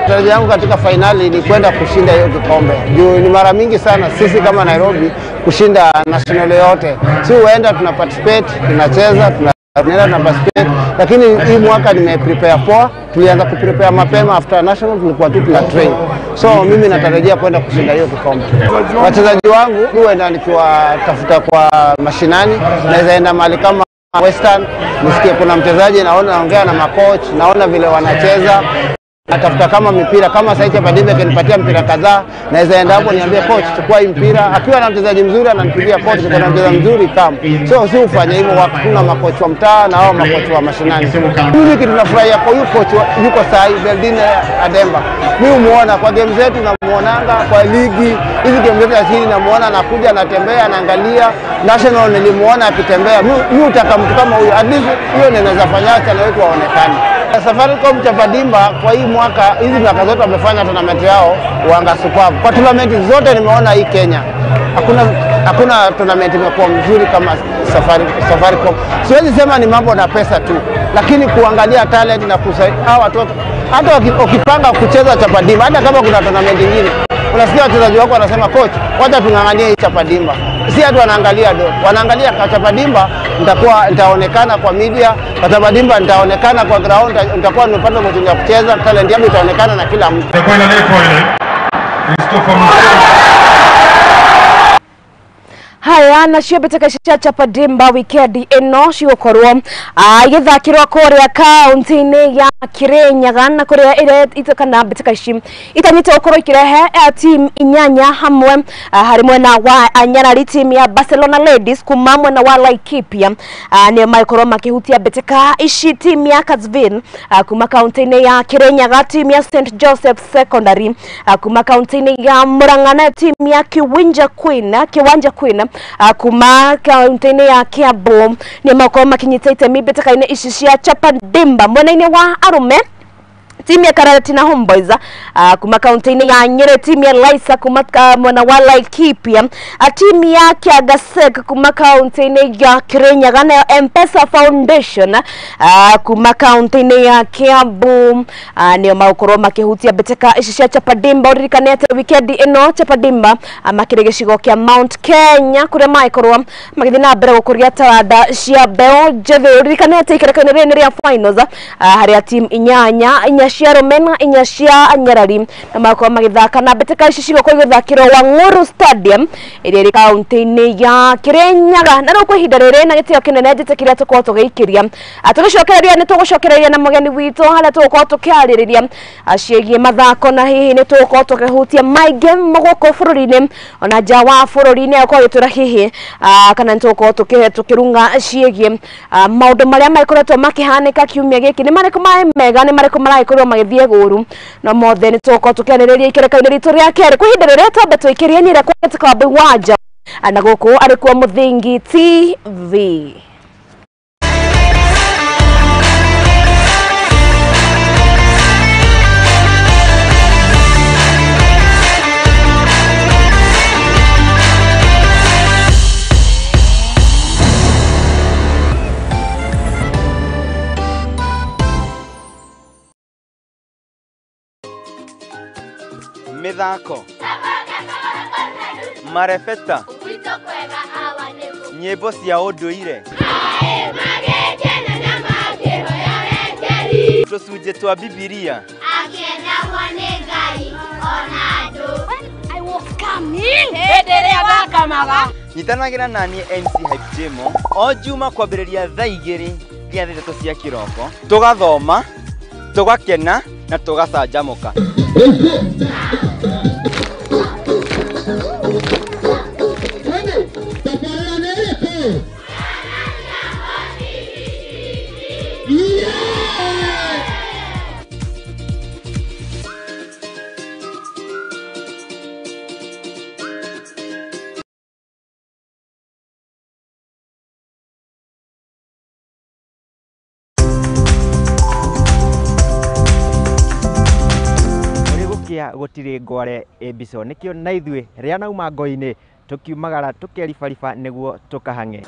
Tarajia yangu katika finali ni kwenda kushinda hiyo kikombe. Juu ni mara mingi sana sisi kama Nairobi kushinda national yote. Si huenda tuna participate, tunacheza, tunaenda participate, lakini hii mwaka nimeprepare poa. Tulianza kuprepare mapema after national, tulikuwa tu tuna train. So mimi natarajia kwenda kushinda hiyo kikombe. Wachezaji wangu huenda nikiwatafuta kwa mashinani, naweza enda mahali kama Western, nisikie kuna mchezaji naongea na makoch, naona vile wanacheza. Atafuta kama mipira kama sasa Chapa Dimba kanipatia mpira kadhaa, naweza enda hapo niambie coach chukua hii mpira, akiwa na mchezaji mzuri ananipigia coach kuna mchezaji mzuri kama. So si ufanye hivyo, kuna makoch wa mtaa na hao makoch wa mashinani. Mimi kitu nafurahia kwa huyu coach yuko sahi Beldine Ademba. Mimi muona kwa game zetu na muonanga kwa ligi, hizi game zetu ya chini na muona anakuja anatembea anaangalia, national nilimuona akitembea. Mimi utaka mtu kama huyo, at least hiyo inaweza fanya chana wetu waonekane. Safaricom Chapa Dimba kwa hii mwaka, hizi miaka zote wamefanya tournament yao wanga superb. Kwa tournament zote nimeona hii Kenya, hakuna tournament imekuwa mzuri kama Safaricom. Siwezi sema ni mambo na pesa tu, lakini kuangalia talent na kusaidia hao watoto. Hata ukipanga kucheza Chapa Dimba, hata kama kuna tournament nyingine, unasikia wachezaji wako wanasema coach, wacha tunganganie hii Chapa Dimba. Si hatu wanaangalia wanaangalia kwa Chapa Dimba, nitaonekana kwa media, kwa Chapa Dimba nitaonekana kwa ground, nitakuwa nimepata opportunity ya kucheza, talent yangu itaonekana na kila mtu. Haya, nacio mbĩtĩka cia Chapa Dimba weekend ĩno cigũkorwo igĩthakĩrwo kũrĩa kaunti-inĩ ya Kirinyaga, na kũrĩa itakana mbĩtĩka ici itanyĩte gũkorwo ikĩrehe team 8 hamwe harĩ mwena wa Nyarari, team ya Barcelona Ladies kuma mwena wa Laikipia nĩo magĩkorwo makĩhutia mbĩtĩka ici, team ya Katsville kuma kaunti-inĩ ya Kirinyaga, team ya St Joseph Secondary kuma kaunti-inĩ ya Murang'a, na team ya Kiwanja Queen kuma kaunti-inĩ ya Kiambu nĩ makorwo makinyĩte itemi mbĩtĩka-inĩ ici cia Chapa Dimba. Mwena-inĩ wa arume, timu ya Karatina Homeboys kuma kaunti-inĩ ya Nyeri, timu ya Laisa kuma mwena wa Laikipia, timu ya Kiagasek kuma kaunti-inĩ ya Kirinyaga, nayo M-Pesa Foundation kuma kaunti-inĩ ya Kiambu nĩo magũkorwo makĩhutia mbĩtĩka ici cia Chapa Dimba. Ũririkane atĩ weekend ĩno Chapa Dimba makĩrĩ gĩcigo kĩa Mount Kenya kũrĩa magĩkorwo magĩthiĩ na mbere gũkũria taranda cia mbeũ njĩthĩ. Ũririkane atĩ ikereka-inĩ rĩrĩ nĩ rĩa finals harĩa team 8 cia Romena 4 cia Nyarari na makorwo magĩthaka na mbĩtĩka ici cigũkorwo igĩthakĩrwo Wang'uru Stadium ĩrĩa ĩrĩ kaunti-inĩ ya Kirinyaga. Na rĩu kwa ihinda rĩrĩ na gĩtĩo kĩnene njĩtĩkĩria tũkorwo tũgĩikĩria, tũgĩcokereria nĩ tũgũcokereria na mũgeni witũ harĩa tũgũkorwo tũkĩarĩrĩria ciĩgiĩ mathako, na hihi nĩ tũgũkorwo tũkĩhutia maingĩ gũkũ bũrũri-inĩ ona nja wa bũrũri-inĩ, agũkorwo gĩtũra hihi kana nĩ tũgũkorwo tũkĩrunga ciĩgiĩ maũndũ marĩa magĩkoretwo makĩhanĩka kiumia gĩkĩ, nĩ marĩkũ mega, nĩ marĩkũ maragĩkorwo magĩthiĩ gũru, na mothe nĩ tũgũkorwo tũkĩarĩrĩria ikereka-inĩ ritũ rĩa kerĩ. Kwa ihinda rĩrĩ twambe twĩkĩrie nyĩra kwa gĩtĩka wanja na gũkũ arĩ kuo Mũthingi TV. Mithako marebeta nyĩmbo cia ũndũire tũcunjĩ twa Bibilia Endelea baka maga. Nyitanagira nani MC Hype Jemo o juma kwambĩrĩria thaa 2 nginya 3 cia kĩroko tugathoma tugakena na tugacanjamũka. Gutiri ngware ebiso nikio na ithue ria nauma ngo-ini tukiumagara tukeribariba niguo tukahange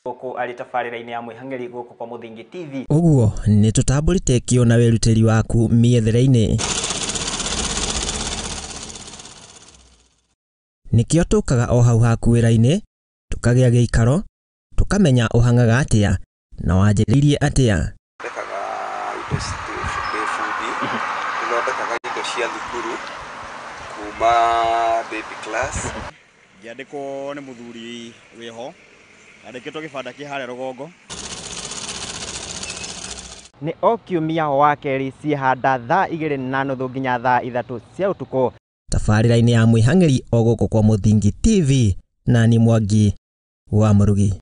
guku ari tabarira-ini ya mwihang'eri guku kwa Muthingi TV. Uguo ni tutambũrĩte kĩo na werutĩri waku mĩethere-inĩ nikio tukaga o hau haku wĩra-inĩ tukagĩa gĩikaro tukamenya ũhangaga atĩa na wanjĩrĩirie atĩa. Tuthondekaga indo cia thukuru kuma baby class. Ngiandĩkwo nĩ mũthuri wĩho andĩkĩtwo gĩbanda kĩharĩa rũgongo. Nĩ o kiumia wa kerĩ ciĩhanda thaa 2:30 nginya thaa 3 cia ũtukũ tabarĩra-inĩ ya mwĩhang'eri o gũkũ kwa Muthingi TV na ni Mwangi wa Mũrugi.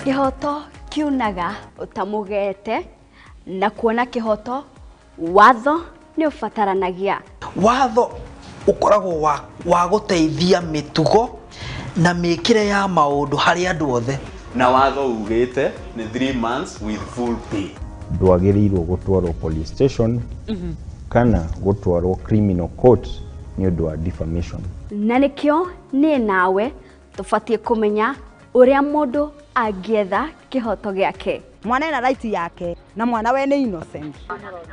Kihoto kiunaga utamugete na kuona kihoto watho ni ufataranagia. Watho ukoragwo wa guteithia mitugo na mĩkĩre ya maũndũ harĩ andũ othe. Na watho ugĩte nĩ 3 months with full pay. Ndwagĩrĩirwo gũtwarwo police station kana gũtwarwo criminal court nĩ ũndũ wa defamation. Na nikio ni nawe tubatie kumenya uria mundu angietha kihoto giake. Mwana ena right yake na mwana we ni innocent.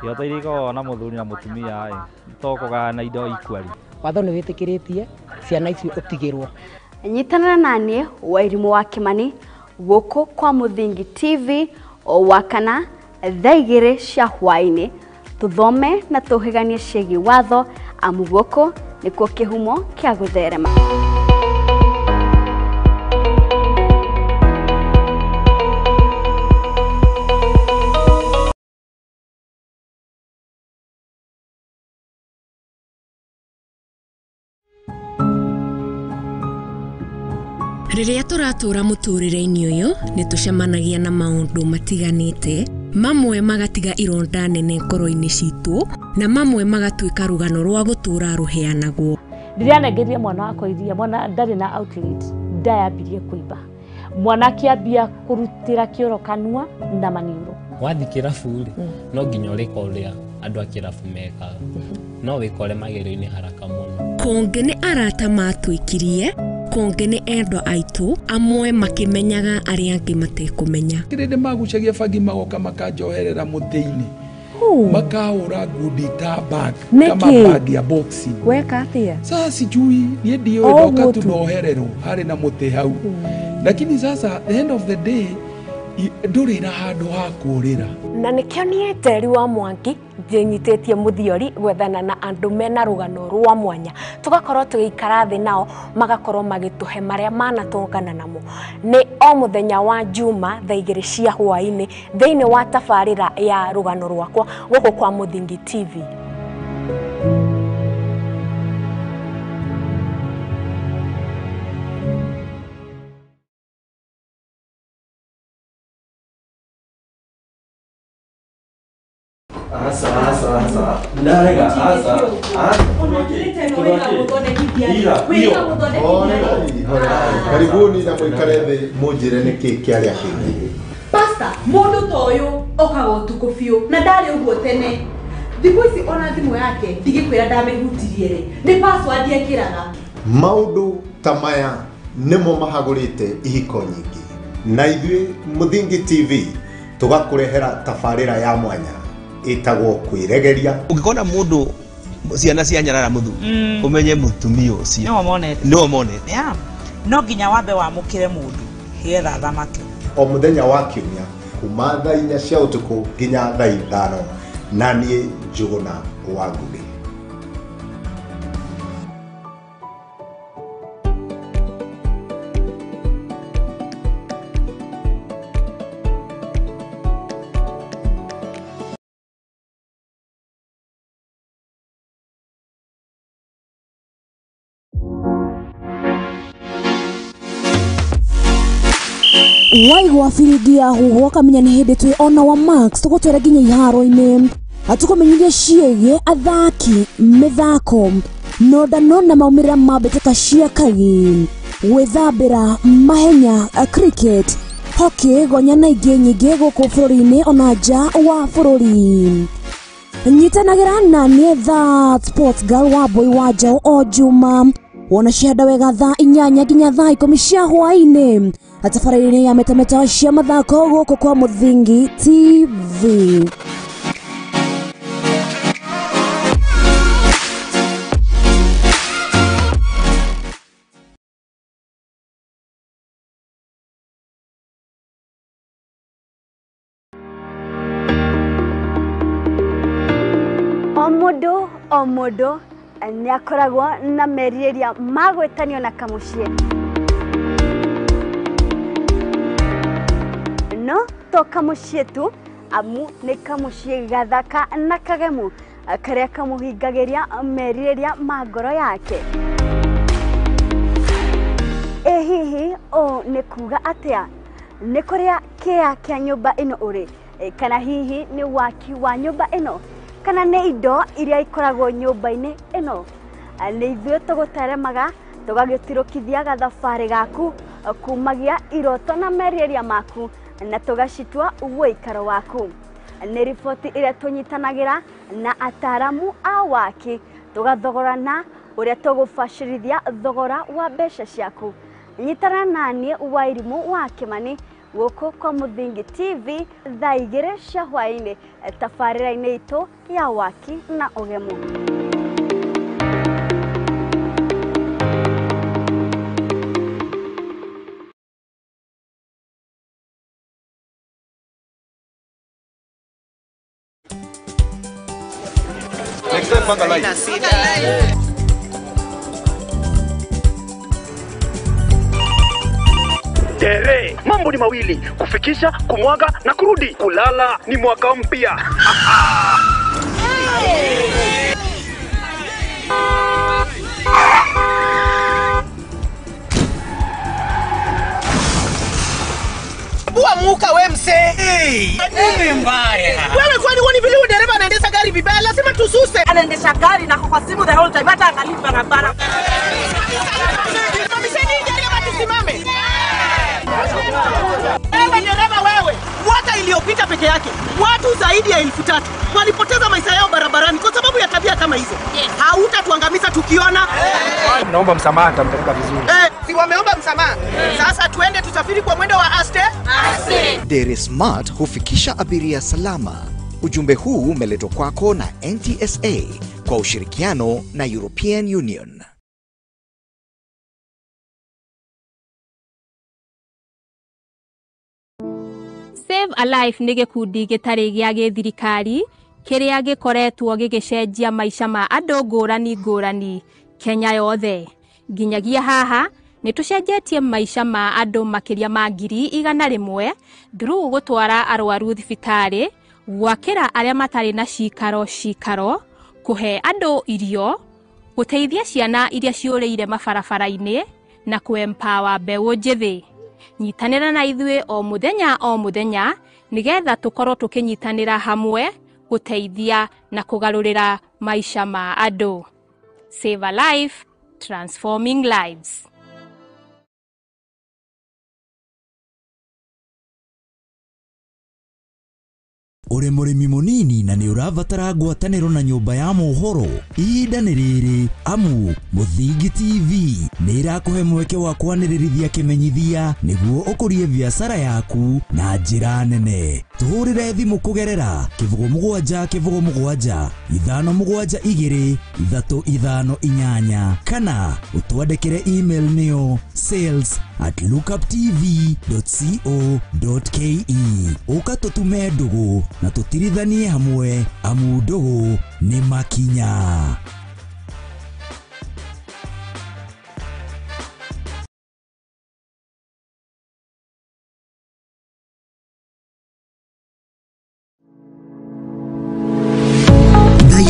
Kĩhoto iria ikoragwo na mũthuri na mũtumia tokoga na indo ikwari. Watho nĩ wĩtĩkĩrĩtie ciana icio ũtigĩrwo. Nyitanĩra naniĩ Wairimu wa Kimani gũkũ kwa Muthingi TV o wakana thaa 2 cia hwaĩ-inĩ tuthome na tuhiganie ciĩgiĩ watho amu gũkũ nĩkuo kĩhumo kĩa gũtherema. Rĩrĩa tũratũra mũtũrĩre-inĩ ũyũ nĩ tũcemanagia na maũndũ matiganĩte, mamwe magatiga ironda nene ngoro-inĩ citũ na mamwe magatuĩka rũgano rwa gũtũra rũheanagwo. Rĩrĩa nengeria mwana wakwa iria, mwana ndarĩ na outlet, nda yambirie kũimba, mwana akĩambia kũrutĩra kĩoro kanua na maniũrũ. Wathi kĩrabu no nginya ũrĩka ũrĩa andũ a kĩrabu mekaga, no wĩkore magerio-inĩ haraka mũno. Konge nĩ arata matwĩkirie, konge nĩ endwa aitũ, amwe makĩmenyaga arĩa angĩ matekũmenya. Kĩrĩndĩ magucagia bangi magoka makanjoherera mũtĩ-inĩ, makahũra ngundi ta bag kama bag ya boxing. Weka atĩa? Sasa sijui niĩ ndiũĩ ndoka tu nohererwo harĩ na mũtĩ hau, lakini sasa the end of the day ndũrĩ na handũ ha kũũrĩra. Na nĩkĩo niĩ Teri wa Mwangi njĩnyitĩtie mũthiori gwethana na andũ mena rũgano rwa mwanya, tugakorwo tũgĩikara thĩ nao magakorwo magĩtũhe marĩa manatũngana namo. Nĩ o mũthenya wa Juma thaa 2 cia hwaĩ-inĩ thĩinĩ wa tabarĩra ya rũgano rwakwa gũkũ kwa Muthingi TV. Karibuni na mwikare thĩ mũnjĩre nĩkĩ kĩarĩa kĩngĩ. Pastor, mũndũ ta ũyũ okaga ũtukũ biũ na ndarĩ ũguo tene. Thikũ ici ona thimũ yake ndigĩkwĩra ndamĩhutirie rĩ, nĩ password ekĩraga. Maũndũ ta maya nĩmo mahagũrĩte ihiko nyingĩ, na ithuĩ Muthingi TV tũgakũrehera tabarĩra ya mwanya ĩtagwo kwĩregeria. Ũngĩkona mũndũ ciana cia nyarara muthu umenye mutumia ucio no monete no nginya wambe wamukire mundu hietha thamake o muthenya wa kiumia kuma thaa 4 cia utuku nginya thaa 5 na niĩ Njuguna wa Ngugi. Waigwa biringi ya huho kamenya nĩ hĩndĩ twĩ ona wa Max tũgũtwara nginya iharo-inĩ atũkũmenyithia ciĩgiĩ athaki mĩthako nondano na maumĩrĩra ma mbĩtĩka cia kagi gwĩthambĩra mahenya cricket hockey gonya na ingĩ nyingĩ gũkũ bũrũri-inĩ ona nja wa bũrũri. Nyitanagĩra na niĩ That Sports Girl wa Boy wa Njaũ o Juma wona cihanda wega thaa 8 nginya thaa 10 cia hwaĩ-inĩ atabarĩri-inĩ ya Metameta Cia Mathako gũkũ kwa Mũthingi TV. O mũndũ nĩ akoragwo na merirĩria ma gwĩtanio na kamũciĩ. No to kamũciĩ tu amu nĩ kamũciĩ gathaka na kagemu karĩa kamũhingagĩria merirĩria ma ngoro yake. Hihi o nĩ kuga atĩa nĩ kũrĩa kĩa kĩa nyũmba ĩno ũrĩ kana hihi nĩ waki wa nyũmba ĩno kana nĩ indo iria ikoragwo nyũmba-inĩ ĩno. Nĩ ithuĩ tũgũteremaga tũgagĩtirũkithia gathabarĩ gaku kumagia iroto na merirĩria maku na tugacitua ũikaro waku. Nĩ riboti ĩrĩa tũnyitanagĩra na ataaramu a waki tũgathogorana ũrĩa tũgũbacĩrithia thogora wa mbeca ciaku. Nyitana na niĩ Wairimũ wa Kĩmani gũkũ kwa Mũthingi TV thaa 2 cia hwaĩ-inĩ tabarĩra-inĩ itũ ya waki na ũgemu. Next time panga live. Tere, mambo ni mawili, kufikisha, kumwaga na kurudi. Kulala ni mwaka mpya. Bua muka we mse. Nini mbaya? Wewe kwani wani vile dereva anaendesha gari vibaya lazima tususe. Anaendesha gari na kwa simu the whole time hata angalia barabara. Mamisheni dereva tusimame. Wewe dereva wewe. Mwaka iliyopita peke yake watu zaidi ya 3,000 walipoteza maisha yao barabarani kwa sababu ya tabia kama hizo. Hautatuangamiza tukiona. Naomba msamaha nitampeleka vizuri. Si wameomba msamaha. Sasa tuende tusafiri kwa mwendo wa aste. Dere Smart hufikisha abiria salama. Ujumbe huu umeletwa kwako na NTSA kwa ushirikiano na European Union. Save a Life nĩ gĩkundi gĩtarĩ gĩa gĩthirikari kĩrĩa gĩkoretwo gĩgĩcenjia maica ma andũ ngũrani Kenya yothe. Nginyagia haha nĩ tũcenjetie maica ma andũ makĩria ma 100,000 through gũtwara arwaru thibitarĩ, gwakĩra arĩa matarĩ na cikaro, kũhe andũ irio, gũteithia ciana iria ciũrĩire mabarabara-inĩ na kũ-empower mbeũ njĩthĩ. Nyitanĩra na ithuĩ o mũthenya nĩgetha tũkorwo tũkĩnyitanĩra hamwe gũteithia na kũgarũrĩra maica ma andũ. Save a Life, transforming lives. Uri mũrĩmi mũnini na nĩ ũrabatara ngwatanĩro na nyũmba ya mohoro, ihinda nĩ rĩrĩ, amu Mũthingi TV nĩ irakũhe mweke wa kwanĩrĩrithia kĩmenyithia nĩguo ũkũrie biacara yaku na njĩra nene. tuhurire thimu kugerera kivugo mugwanja 572 kana utwandikire email niyo sales@lookuptv.co.ke ukatutume ndugu na tutirithanie hamwe amu ndugu ni makinya.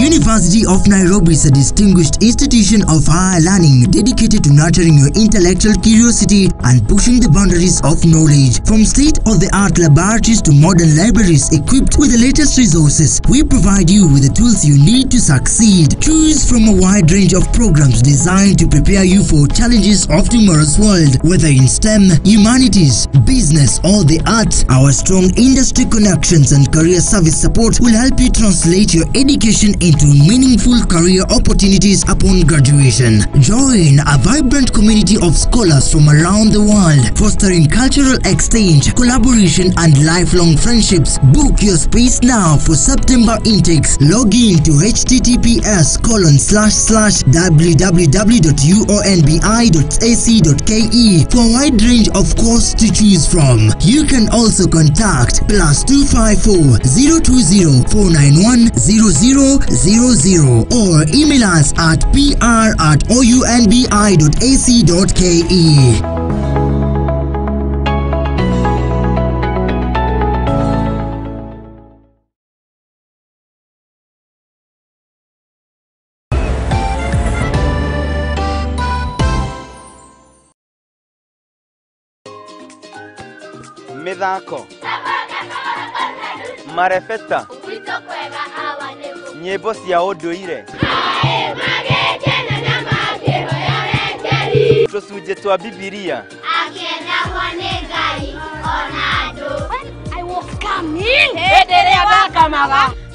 University of Nairobi is a distinguished institution of higher learning dedicated to nurturing your intellectual curiosity and pushing the boundaries of knowledge. From state-of-the-art laboratories to modern libraries equipped with the latest resources, we provide you with the tools you need to succeed. Choose from a wide range of programs designed to prepare you for challenges of tomorrow's world. Whether in STEM, humanities, business, or the arts, our strong industry connections and career service support will help you translate your education into meaningful career opportunities upon graduation. Join a vibrant community of scholars from around the world, fostering cultural exchange, collaboration, and lifelong friendships. Book your space now for September intakes. Log in to https://www.uonbi.ac.ke for a wide range of courses to choose from. You can also contact +254 020 491 0000 or email us at pr@ounbi.ac.ke. Mithako marefeta nyimbo cia unduire tucunjĩ twa Bibilia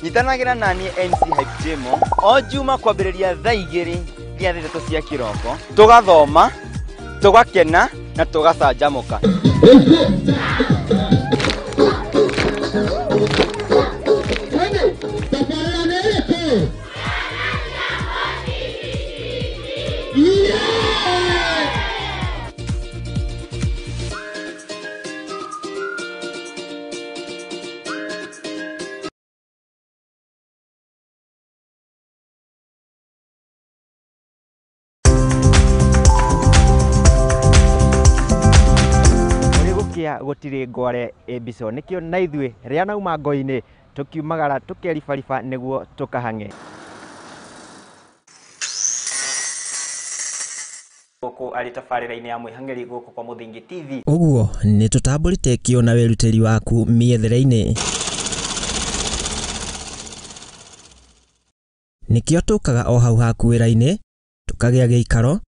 nyitanagira nani MC Hype Jemo o juma kwambĩrĩria thaa 2 nginya 3 cia kĩroko tugathoma tugakena na tugacanjamũka. Gutiri ngware ebiso nikio na ithue ria nauma ngoini tukiumagara tukeribariba niguo tukahange goko ari tabarira-ini ya mwihangeri goko kwa Muthingi TV. Uguo ni tutambũrĩte kĩo na werutĩri waku mĩethere-inĩ. Nikio tukaga o hau haku wĩra-inĩ tukagĩa gĩikaro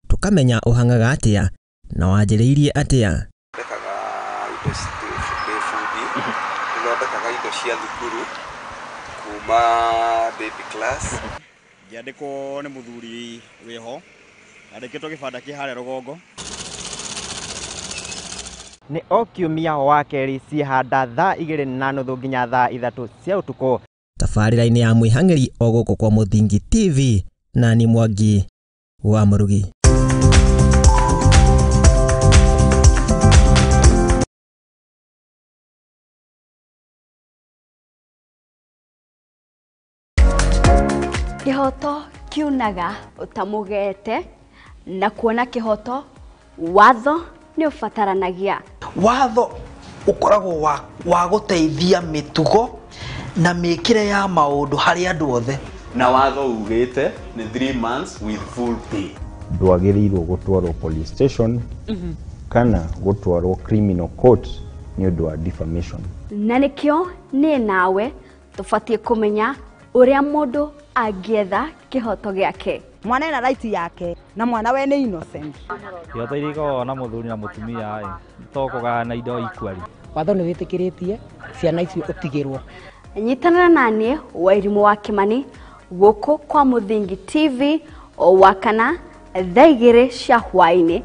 tukamenya ũhangaga atĩa na wanjĩrĩirie atĩa. Thondekaga indo cia thukuru kuma baby class. Ngiandĩkwo nĩ mũthuri wĩho andĩkĩtwo kĩbanda kĩ harĩa rũgongo. Nĩ o kiumia wa kerĩ cihanda thaa 2:30 nginya thaa 3 cia ũtukũ tabarĩra-inĩ ya mwĩhang'ĩri o gũkũ kwa Muthingi TV na ni Mwangi wa Mũrugi. Kihoto kiunaga utamugete na kuona kihoto watho ni ufataranagia. Watho ukoragwo wa guteithia mitugo na mikire ya maundu hari andu othe. Na watho ugite ni 3 months with full pay. Ndwagĩrĩirwo gũtwarwo police station kana gũtwarwo criminal court ni ũndũ wa defamation. Na nikio ni nawe tufatie kumenya uria mundu agietha kihoto giake. Mwana ena right yake na mwana we ni innocent. Kihoto iriko na muthuri na mutumia tokoga na indo ikwari. Watho ni witikiritie ciana icio utigirwo. Nyitanira nani Wairimu wa Kimani guku kwa Muthingi TV o wakana thaa 2 cia hwaini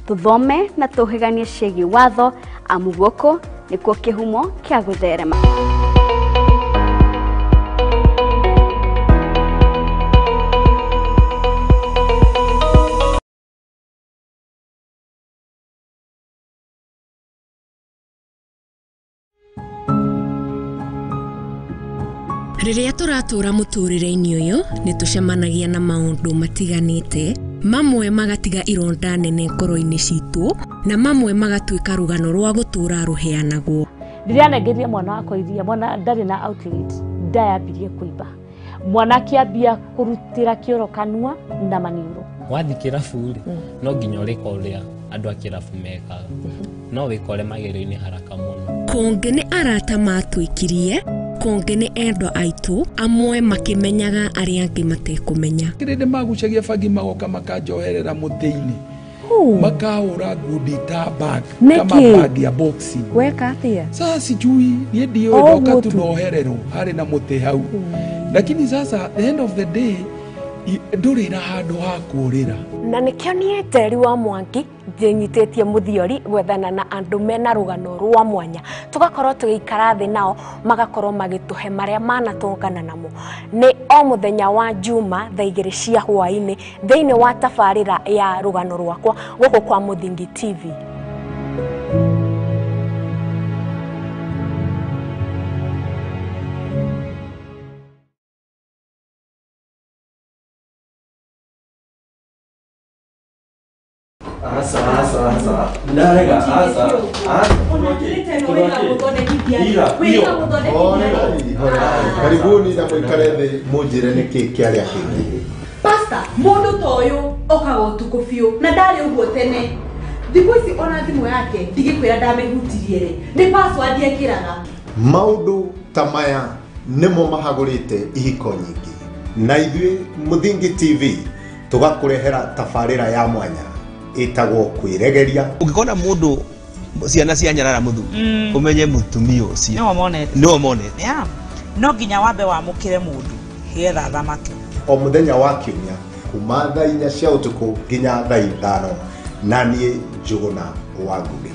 tuthome na tuhiganie ciĩgiĩ watho amu guku nĩkuo kĩhumo kĩa gũtherema. Rĩrĩa tũratũra mũtũrĩre-inĩ ũyũ nĩ tũcemanagia na maũndũ matiganĩte, mamwe magatiga ironda nene ngoro-inĩ citũ na mamwe magatuĩka rũgano rwa gũtũra rũheanagwo. Rĩrĩa nengeria mwana wakwa iria, mwana ndarĩ na outlet, ndayambirie kũimba. Mwana akĩambia kũrutĩra kĩoro kanua na maniũrũ. Wathi kĩrabu no nginya ũrĩka ũrĩa andũ a kĩrabu mekaga, no wĩkore magero-inĩ haraka mũno. Kũngĩ nĩ arata matwĩkirie, kũngĩ nĩ endwa aitũ, amwe makĩmenyaga arĩa angĩ matekũmenya. Kĩrĩndĩ magucagia bangi magoka makanjoherera mũtĩ-inĩ, makahũra ngundi ta bag kama bag ya boxing. Weka atĩa? Sasa sijui niĩ ndiũĩ ndoka tu ndohererwo harĩ na mũtĩ hau, lakini sasa the end of the day ndũrĩ na handũ ha kũũrĩra. Na nĩkĩo niĩ Teri wa Mwangi njĩnyitĩtie mũthiori gwethana na andũ mena rũgano rwa mwanya, tũgakorwo tũgĩikara thĩ nao magakorwo magĩtũhe marĩa manatũngana namo. Nĩ o mũthenya wa Juma thaa 2 cia hwaĩ-inĩ thĩinĩ wa tabarĩra ya rũgano rwakwa gũkũ kwa Mũthingi TV. Asa. Ndarega asa. Karibuni na mwikare thĩ mũnjĩre nĩkĩ kĩarĩa kĩngĩ. Pastor, mũndũ ta ũyũ okaga ũtukũ biũ na ndarĩ ũguo tene. Thikũ ici ona thimũ yake ndigĩkwĩra ndamĩhutirie rĩ, nĩ password ekĩraga. Maũndũ ta maya nĩmo mahagũrĩte ihiko nyingĩ, na ithuĩ Mũthingi TV tũgakũrehera tabarĩra ya mwanya itagwo kwĩregeria. Ũngĩkona mũndũ ciana cia nyarara mũthu umenye mũtumia ũcio no monete. No nginya wambe wamũkĩre mũndũ getha thamake. O mũthenya wa kiumia kuma thaa 4 cia ũtukũ nginya thaa 5 na niĩ Njũgũna wa Ngugi.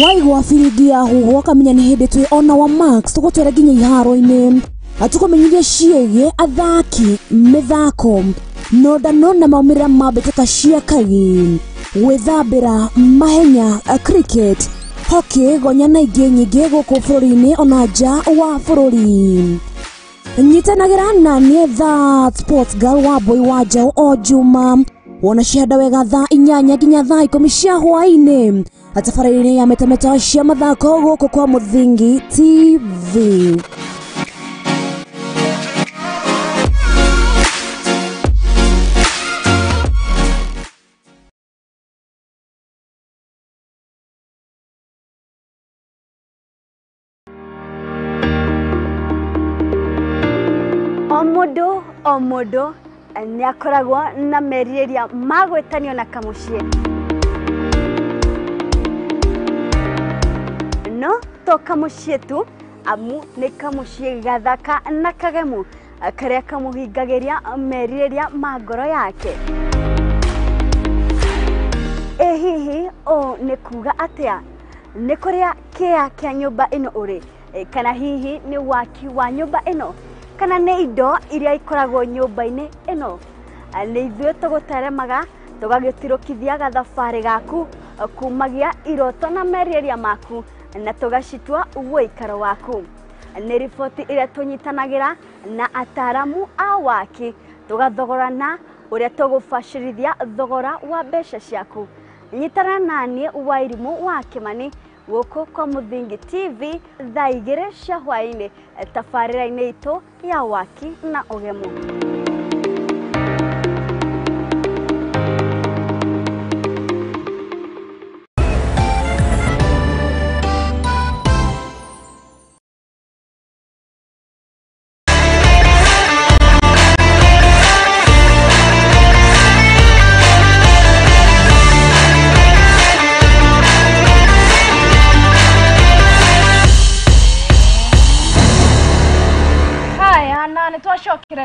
Waigwa biringi ya huho kamenya nĩ hĩndĩ twĩ ona wa Max tũgũtwara nginya iharo-inĩ atũkũmenyithia ciĩgiĩ athaki mĩthako nondano na maumĩrĩra ma mbĩtĩka cia kagi gwĩthambĩra mahenya cricket hockey gonya na ingĩ nyingĩ gũkũ bũrũri-inĩ ona nja wa bũrũri. Nyitanagĩra na niĩ that sports girl wa boy wa Njaũ o Juma wona cihanda wega thaa 8 nginya thaa 10 cia hwaĩ-inĩ tabarĩra-inĩ ya Metameta Cia Mathako gũkũ kwa Mũthingi TV. O mũndũ nĩ akoragwo na merirĩria ma gwĩtanio na kamũciĩ. No to kamũciĩ tu amu nĩ kamũciĩ gathaka na kagemu karĩa kamũhingagĩria merirĩria ma ngoro yake. Hihi o nĩ kuga atĩa? Nĩ kũrĩa kĩa kĩa nyũmba ĩno ũrĩ, kana hihi nĩ waki wa nyũmba ĩno, kana nĩ indo iria ikoragwo nyũmba-inĩ ĩno. Nĩ ithuĩ tũgũteremaga tũgagĩtirũkithia gathabarĩ gaku kumagia iroto na merirĩria maku na tũgacitua ũikaro waku. Nĩ riboti ĩrĩa tũnyitanagĩra na ataaramu a waki tũgathogorana ũrĩa tũgũbacĩrithia thogora wa mbeca ciaku. Nyitana naniĩ Wairimũ wa Kĩmani gũkũ kwa Mũthingi TV thaa 2 cia hwaĩ-inĩ tabarĩra-inĩ itũ ya waki na ũgemu.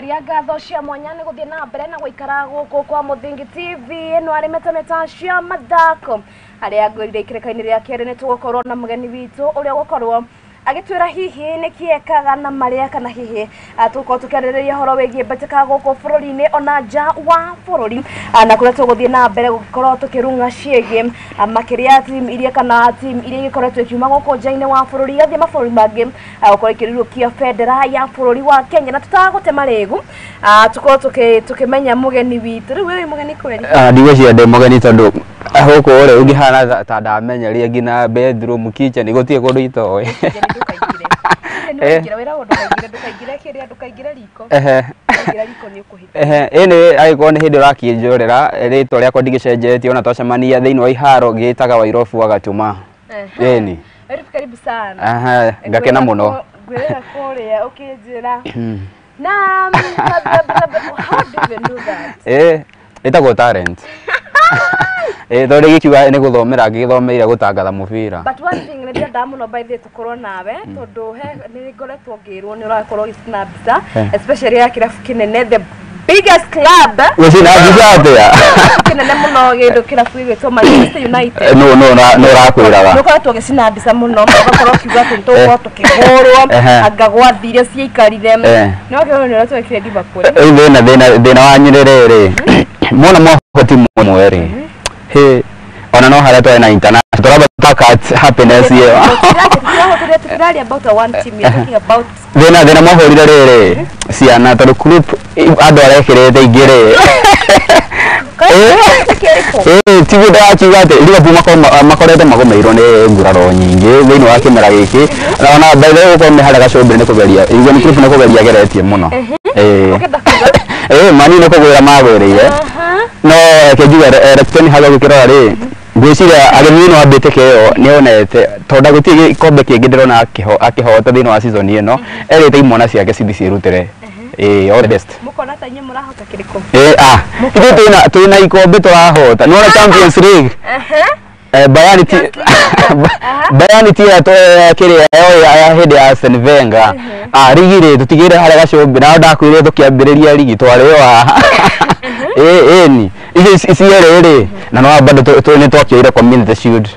gũcokeria ngatho cia mwanya nĩ gũthiĩ na mbere na gũikara gũkũ kwa Mũthingi TV. Ĩno arĩ Metameta Cia Mathako, harĩa ngwĩrire ikĩrĩka-inĩ rĩa kerĩ nĩ tũgũkorwo na mũgeni witũ ũrĩa gũkorwo agĩtwĩra hihi nĩ kĩekaga na marĩa kana hihi tũkorwo tũkĩarĩrĩria ũhoro wĩgiĩ mbĩtĩka gũkũ bũrũri-inĩ ona nja wa bũrũri, na kũrĩa tũgũthiĩ na mbere gũkorwo tũkĩrunga ciĩgiĩ makĩria timu iria kana timu iria igĩkoretwo ikiuma gũkũ nja-inĩ wa bũrũri igathiĩ mabũrũri mangĩ gũkorwo ikĩrirũkia bendera ya bũrũri wa Kenya, na tutagũte marĩgu tũkorwo tũkĩmenya mũgeni witũ. Rĩu wĩ mũgeni kweri? Ndigwĩciria ndĩ mũgeni tondũ gũkũ ũrĩa ũngĩhana ta ndamenyeria nginya bedroom kitchen gũtirĩ kũndũ itoĩ. Ĩnĩ agĩkorwo nĩ hĩndĩ ũrakĩnjorera rĩtwa rĩakwa ndigĩcenjetie ona twacemania thĩinĩ wa iharo gĩtaga Wairobu wa Gatuma. Ĩnĩ. Karibu sana. Ngakena mũno. Ngwĩra kũrĩa ũkĩnjĩra. Na how do you do that? Ĩtagwo talent. Tondũ gĩkiuga nĩ gũthomera ngĩgĩthomeire gũtangatha mũbira. But one thing nĩ ndĩrenda mũno by the way tũkorwo nawe tondũ nĩ ngoretwo ngĩrwo nĩ ũrakorwo ũgĩcina mbica especially ya kĩrabu kĩnene the biggest club. Gũcina mbica atĩa? Kĩnene mũno gĩkĩrabu gĩgwĩtwo Manchester United. No ũrakwĩraga. Nĩ ũkoretwo ũgĩcina mbica mũno ũgakorwo ũkiuga atĩ nĩtũgũkorwo tũkĩhũrwo anga gwathire ciaikarire no kĩhũrwo nĩ ũratwĩkire Liverpool. Thĩna wa nyirĩrĩ mwana mwahoti mũmwe rĩ ona no harĩa twarĩ na international tũramba tũtakat happiness here. Thĩna mwahũrire rĩrĩ ciana tondũ group andũ arekĩrĩte ingĩ rĩ tigu ndakiuga atĩ Liverpool makoretwo magomeirwo nĩ nguraro nyingĩ thĩinĩ wa kĩmera gĩkĩ ona by the way gũkorwo nĩ harĩa gacũmbĩrĩ nĩ kũgeria igua nĩ group nĩ kũgeria geretie mũno mani nĩ kũgwĩra magwĩrĩire no kĩnjuga Recton haga gũkĩrora rĩ ngwĩciria agĩthiĩ no ambĩtĩka ĩyo nĩonete tondũ gũtirĩ gĩkombe kĩngĩ ndĩrona akĩhota thĩinĩ wa season ĩno erĩte imwana ciake cithi ciĩrutĩre all the best. Mũkona ta nyinyi mũrahota kĩrĩkũ? Ithuĩ twĩna ikombe tũrahota no Champions League. Bayani tia kĩrĩa ya hĩndĩ ya Arsene Wenger rigi rĩ tũtigĩre harĩa gacũmbĩ na ndakwĩrire tũkĩambĩrĩria ligi twarĩwa ĩni ici rĩrĩ na no bado nĩ twakĩire Community Shield.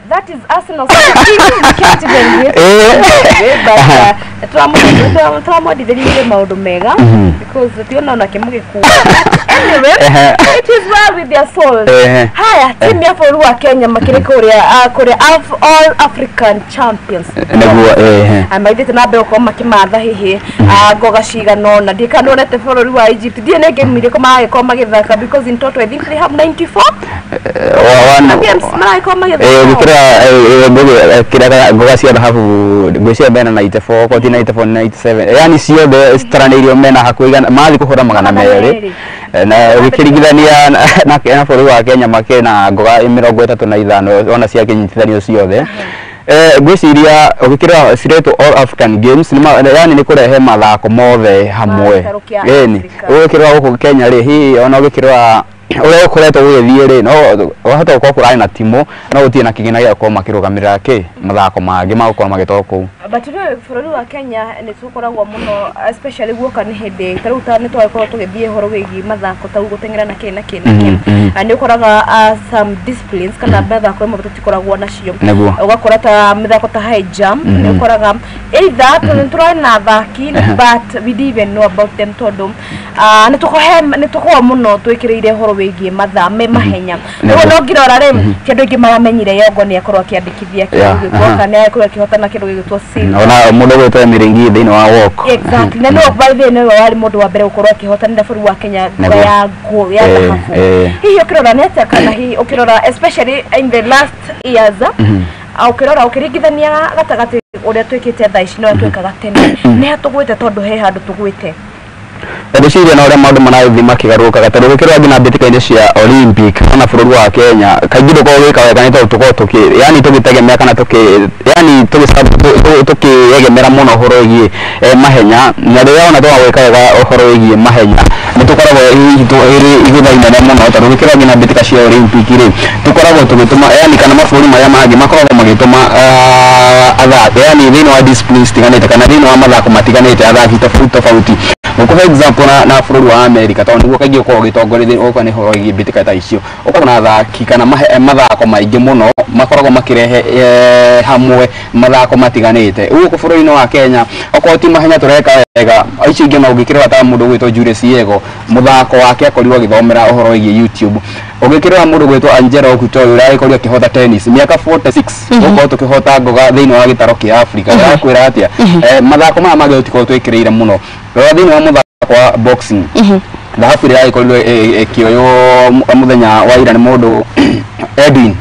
That is Arsenal. You can't even get but turamwendithĩrie maũndũ mega because tuona na kĩmũgĩkuua. Anyway, it is well with their souls. Haya, timu ya bũrũri wa Kenya makĩrĩ kũrĩa all African champions. Maithĩte na mbere gũkorwo makĩmatha hihi ngoga cigana na ndikanonete bũrũri wa Egypt ndiĩ nĩ game irĩkũ maragĩkorwo magĩthaka because in total I think they have 94 games maragĩkorwo magĩthaka. Kira ngoga cia dhahabu ngwĩciria mena 94 koti 94 97 yani ciothe citaranĩirio mena hakuhĩ mathi kũhũra magana merĩ na ũgĩkĩringithania na bũrũri wa Kenya makĩrĩ na ngoga 35 ona ciakĩnyitithanio ciothe. Ngwĩciria ũgĩkĩra ciretwo all African games yani nĩ kũrehe mathako mothe hamwe ũgĩkĩra gũkũ Kenya rĩ hihi ona ũgĩkĩra ũrĩa ũkoretwo gũgĩthiĩ rĩ no wahota gũkorwo kũrarĩ na timu no gũtirĩ na kĩgĩna gĩa gũkorwo makĩrũgamĩrĩra mathako mangĩ magũkorwo magĩtwarwo kũu. But bũrũri wa Kenya nĩ tũkoragwo mũno especially guoka nĩ hĩndĩ tarĩu nĩ twagĩkorwo tũgĩthiĩ ũhoro wĩgiĩ mathako ta gũteng'era na kĩ nĩ ũkoraga some disciplines kana mathako imwe tũtikoragwo nacio ũgakora ta mĩthako ta high jump nĩ ũkoraga either tũrarĩ na athaki but we didn't even know about them tondũ nĩ tũkoragwo mũno twĩkĩrĩire ũhoro wĩgiĩ mahenya rĩu no ngirora rĩ kĩndũ ingĩ maramenyire Yongo nĩ akorwo akĩandĩkithia kĩndũ kana akorwo akĩhotana kĩndũ gĩgĩtwo ona mũndũ gwĩtwo Miringi thĩinĩ wa walk exactly na no by the way nĩ warĩ mũndũ wa mbere gũkorwo akĩhotanĩra bũrũri wa Kenya ya dhahabu hihi ũkĩrora nĩ atĩa kana hihi ũkĩrora especially in the last years ũkĩrora ũkĩringithania gatagatĩ ũrĩa twĩkĩte thaa ici no twĩkaga tene nĩ hatũgwĩte tondũ he handũ tũgwĩte. Ndeciria na ũrĩa maũndũ marathiĩ makĩgarũrũkaga tondũ gũkĩrora nginya mbĩtĩka-inĩ cia Olympic ona bũrũri wa Kenya kaingĩ ndũkoragwo gwĩka wega nĩ tondũ tũkoragwo yani tũgĩtegemea kana yani tũkĩegemera mũno ũhoro wĩgiĩ mahenya na rĩrĩa ona twaga gwĩka wega ũhoro wĩgiĩ mahenya nĩ tũkoragwo igũtha inene mũno tondũ gũkĩrora nginya mbĩtĩka cia Olympic rĩ tũkoragwo tũgĩtũma yani kana mabũrũri marĩa mangĩ makoragwo magĩtũma athaki yani thĩinĩ wa disciplines tiganĩte kana thĩinĩ wa mathako matiganĩte athaki tofauti Ngukuhe example na bũrũri wa America tondũ niguo kaingĩ ũkoragwo ũgĩtongoria okorwo nĩ ũhoro wĩgiĩ mbĩtĩka ta icio. Ũkoragwo na athaki kana mathako maingĩ mũno makoragwo makirehe hamwe mathako matiganĩte. Gũkũ bũrũri-inĩ wa Kenya okorwo ti mahenya tũreka wega icio ingĩ no ũngĩkĩrĩra ta mũndũ gwĩtwo Julius Yego muthako wake akorirwo agĩthomera ũhoro wĩgiĩ YouTube. Ũngĩkĩrĩra mũndũ gwĩtwo Angela Okutoyo ũrĩa agĩkorirwo akĩhota tennis mĩaka 46 gũkorwo tũkĩhota ngoga thĩinĩ wa gĩtaro kĩa Africa. Yakwĩra atĩa mathako maya mangĩ tũtikorwo twĩkĩrĩire mũno. Rora thĩinĩ wa muthako wa boxing dhahabu ĩrĩa ĩkorirwo ĩkĩoywo mũthenya wa ira nĩ mũndũ Edwin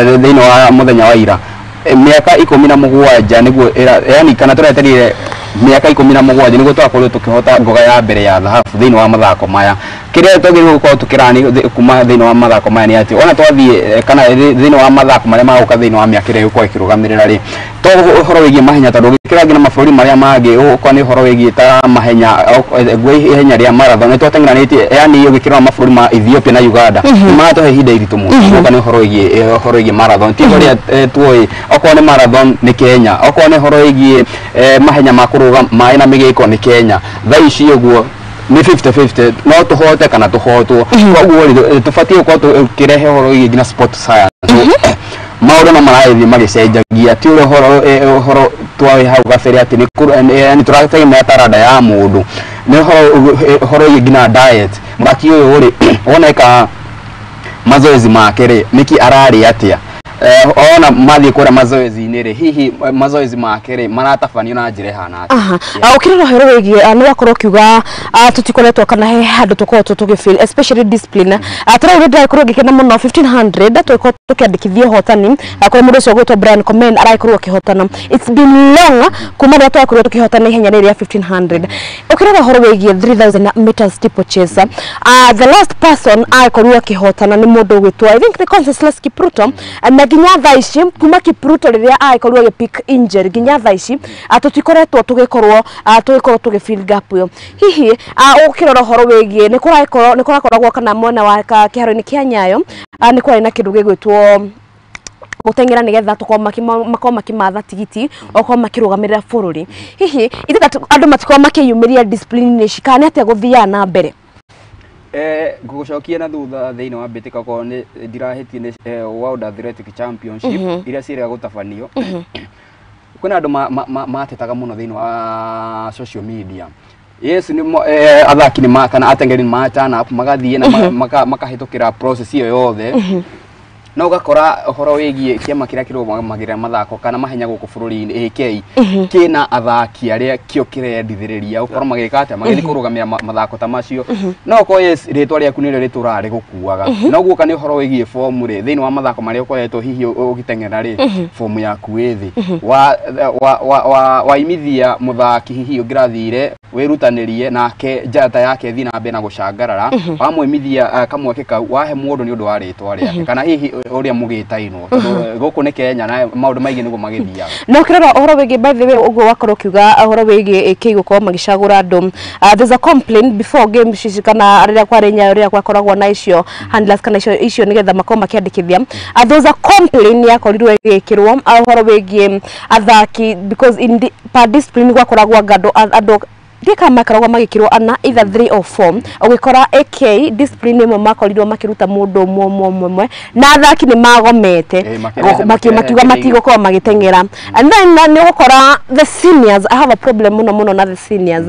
thĩinĩ wa mũthenya wa ira mĩaka 17 nĩguo yani kana tũreterire mĩaka 17 nĩguo twakorwo tũkĩhota ngoga ya mbere ya dhahabu thĩinĩ wa mathako maya. Kĩrĩa tũgĩrĩirwo gũkorwo tũkĩrani kuma thĩinĩ wa mathako maya nĩ atĩ ona twathiĩ kana thĩinĩ wa mathako marĩa magoka thĩinĩ wa mĩaka ĩrĩa gũkorwo ĩkĩrũgamĩrĩra rĩ to ũhoro wĩgiĩ mahenya tondũ ũgĩkĩra nginya mabũrũri marĩa mangĩ ũkorwo nĩ ũhoro wĩgiĩ ta mahenya ihenya rĩa marathon nĩ twateng'eranĩtie yani ũgĩkĩra mabũrũri ma Ethiopia na Uganda nĩ maratũhe ihinda iritũ mũno ũgoka nĩ ũhoro wĩgiĩ marathon ti ũrĩa tuoĩ okorwo nĩ marathon nĩ Kenya okorwo nĩ ũhoro wĩgiĩ mahenya ma kũrũga maĩ na mĩgĩko nĩ Kenya thaa ici ũguo ni 50-50 no tuhote kana tuhotwo koguo tubatiĩ gũkorwo tũkĩrehe ũhoro wĩgiĩ nginya sport science maũndũ no marathiĩ magĩcenjagia ti ũhoro twaĩ hau gabere atĩ nĩ tũrategemea taranda ya mũndũ nĩ ũhoro wĩgiĩ nginya diet mũthaki ũyũ rĩ woneka mazoezi make rĩ nĩki ararĩ atĩa ona mathiĩ kũrĩa mazoezi-inĩ rĩ hihi mazoezi make rĩ maratabanio na njĩra ihana atĩa. Ũkĩrora ũhoro wĩgiĩ nĩ wakorwo ũkiuga tũtikoretwo kana he handũ tũkoragwo tũgĩfeel especially discipline tũraigua ndĩrakorwo ngĩkena mũno 1500 tũkorwo tũkĩandĩkithia ũhotani kũrĩ mũndũ ũcio ũgwĩtwo Brian Komen arakorwo akĩhotana. It's been long kuma rĩrĩa twakorwo tũkĩhotana ihenya rĩrĩ rĩa 1500. Ũkĩrora ũhoro wĩgiĩ 3000 meters steeplechase the last person arakorwo akĩhotana nĩ mũndũ ũgwĩtwo I think nĩ Conseslus Kipruto na nginya thaa ici kuma Kipruto rĩrĩa akorwo agĩpick injury nginya thaa ici tũtikoretwo tũgĩkorwo tũgĩfill gap ĩyo. Hihi ũkĩrora ũhoro wĩgiĩ nĩ kũrakoragwo kana mwena wa kĩharo-inĩ kĩa Nyayo nĩ kwarĩ na kĩndũ gĩgwĩtwo gũteng'era nĩgetha makorwo makĩmatha tigiti okorwo makĩrũgamĩrĩra bũrũri. Hihi andũ matikorwo makĩyumĩria discipline ici kana nĩ atĩa gũthiaga na mbere? Ngũgũcokia na thutha thĩinĩ wa mbĩtĩka okorwo nĩ ndirahĩtie nĩ World Athletic Championship iria ciĩrĩga gũtabanio kwĩna andũ matetaga mũno thĩinĩ wa social media. Yes ni athaki ni kana ateng'eri matana magathiĩ na makahĩtũkĩra process iyo yothe no gakora ũhoro wĩgiĩ kĩama kĩrĩa kĩrũgamagĩrĩra mathako kana mahenya gũkũ bũrũri-inĩ AK kĩna athaki arĩa kĩo kĩrendithĩrĩria gũkorwo magĩka atĩa magĩthiĩ kũrũgamĩrĩra mathako ta macio no ko yes rĩtwa rĩaku nĩrĩo rĩtũrarĩ gũkuaga no guoka nĩ ũhoro wĩgiĩ fomu rĩ thĩinĩ wa mathako marĩa ũkoretwo hihi ũgĩteng'era rĩ fomu yaku wĩ thĩ waimithia mũthaki hihi ũngĩrathire wĩrutanĩrie nake njata yake thiĩ na mbere na gũcangarara wamwĩmithia kamweke kau wahe mũndũ nĩ ũndũ wa rĩtwa rĩake kana hihi ũrĩa mũgĩtainwo gũkũ nĩ Kenya na maũndũ maingĩ nĩguo magĩthiaga. No ũkĩrora ũhoro wĩgiĩ by the way ũguo wakorwo ũkiuga ũhoro wĩgiĩ gũkorwo magĩcagũra andũ there's a complaint before game ici kana rĩrĩa kwarĩ Nyayo rĩrĩa gwakoragwo na icio handlers kana icio nĩgetha makorwo makĩandĩkithia there's a complaint yakorirwo ĩgĩkĩrwo ũhoro wĩgiĩ athaki because in per discipline gwakoragwo andũ ndika makaragwo magĩkirwo ana either 3 or 4 ũgĩkora AK discipline ĩmwe makorirwo makĩruta mũndũ ũmwe na athaki nĩ magomete makiuga matigũkorwo magĩteng'era and then nĩ gũkora the seniors I have a problem muno na the seniors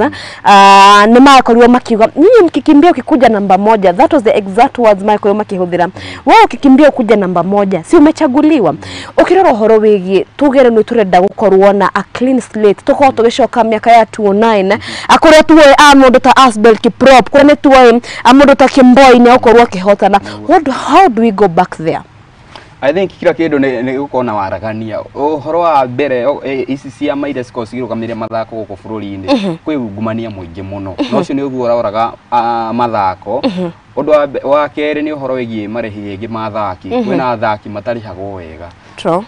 nĩ makorirwo makiuga nyinyi mkikimbia ukikuja namba moja that was the exact words makorirwo makihũthĩra wewe ukikimbia ukuja namba moja si umechaguliwa. Ukirora ũhoro wĩgiĩ tugere nĩ turenda gũkorwo na a clean slate tukorwo tũgĩcoka mĩaka ya 2009 akorwo tuwe mũndũ ta Asbel Kiprop kwene tuwe mũndũ ta Kimboi nĩ akorwo akĩhotana. How do we go back there? I think kila kĩndũ nĩ gũkorwo na waragania ũhoro wa mbere ici cia maire scores irũgamĩrĩra mathako gũkũ bũrũri-inĩ kwĩ ungumania mũingĩ mũno no ũcio nĩ ũguo ũroraga mathako ũndũ wa kerĩ nĩ ũhoro wĩgiĩ marĩhi ĩngĩ ma athaki kwĩna athaki matarĩhagwo wega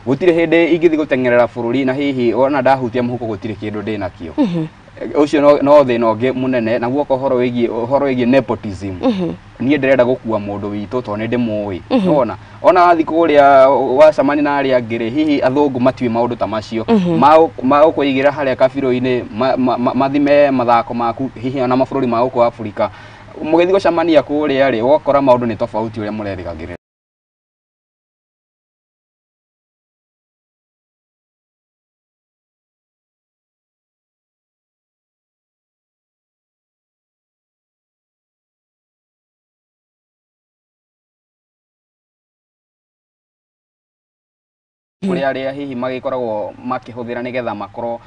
gũtirĩ hĩndĩ ingĩthiĩ gũteng'erera bũrũri na hihi ona ndahutia mũhuko gũtirĩ kĩndũ ndĩnakĩo ucio no thina ungi munene na guoko horo wigi nepotism nie ndirenda gukua mundu witu to ni ndimui ona wathi kuria wacamani na aria ngiri hihi athungu matiwi maundu ta macio magukuigira haria kabiro-ini mathime mathako maku hihi ona mabururi ma guku Afrika mugithi gucamania kuria ri wokora maundu ni tofauti uria murerigagirira. kuria aria hihi magikoragwo makihuthira nigetha makorwo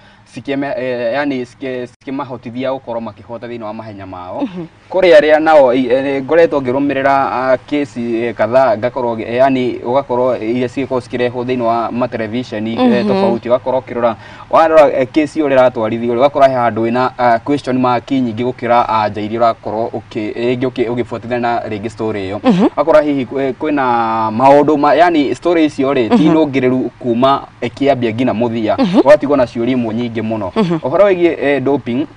yani sikimahotithia gukorwo makihota thiini wa mahenya mao kuria aria nao ngoretwo ngirumirira kesi kadhaa ngakorwo yani ugakorwo iria cikorwo cikirehwo thiini wa ma television tofauti ugakorwo kirora warora kesi uri ratwarithio ugakorwo he handu wina question mark nyingi gukira anja iria urakorwo ugifuatithia na ringi story iyo ugakorwo hihi kwina maundu yani story icio ri ti nungireru kuma ekiambia ngina muthia watigwo na ciuri imwe nyingi muno uhoro wigi doping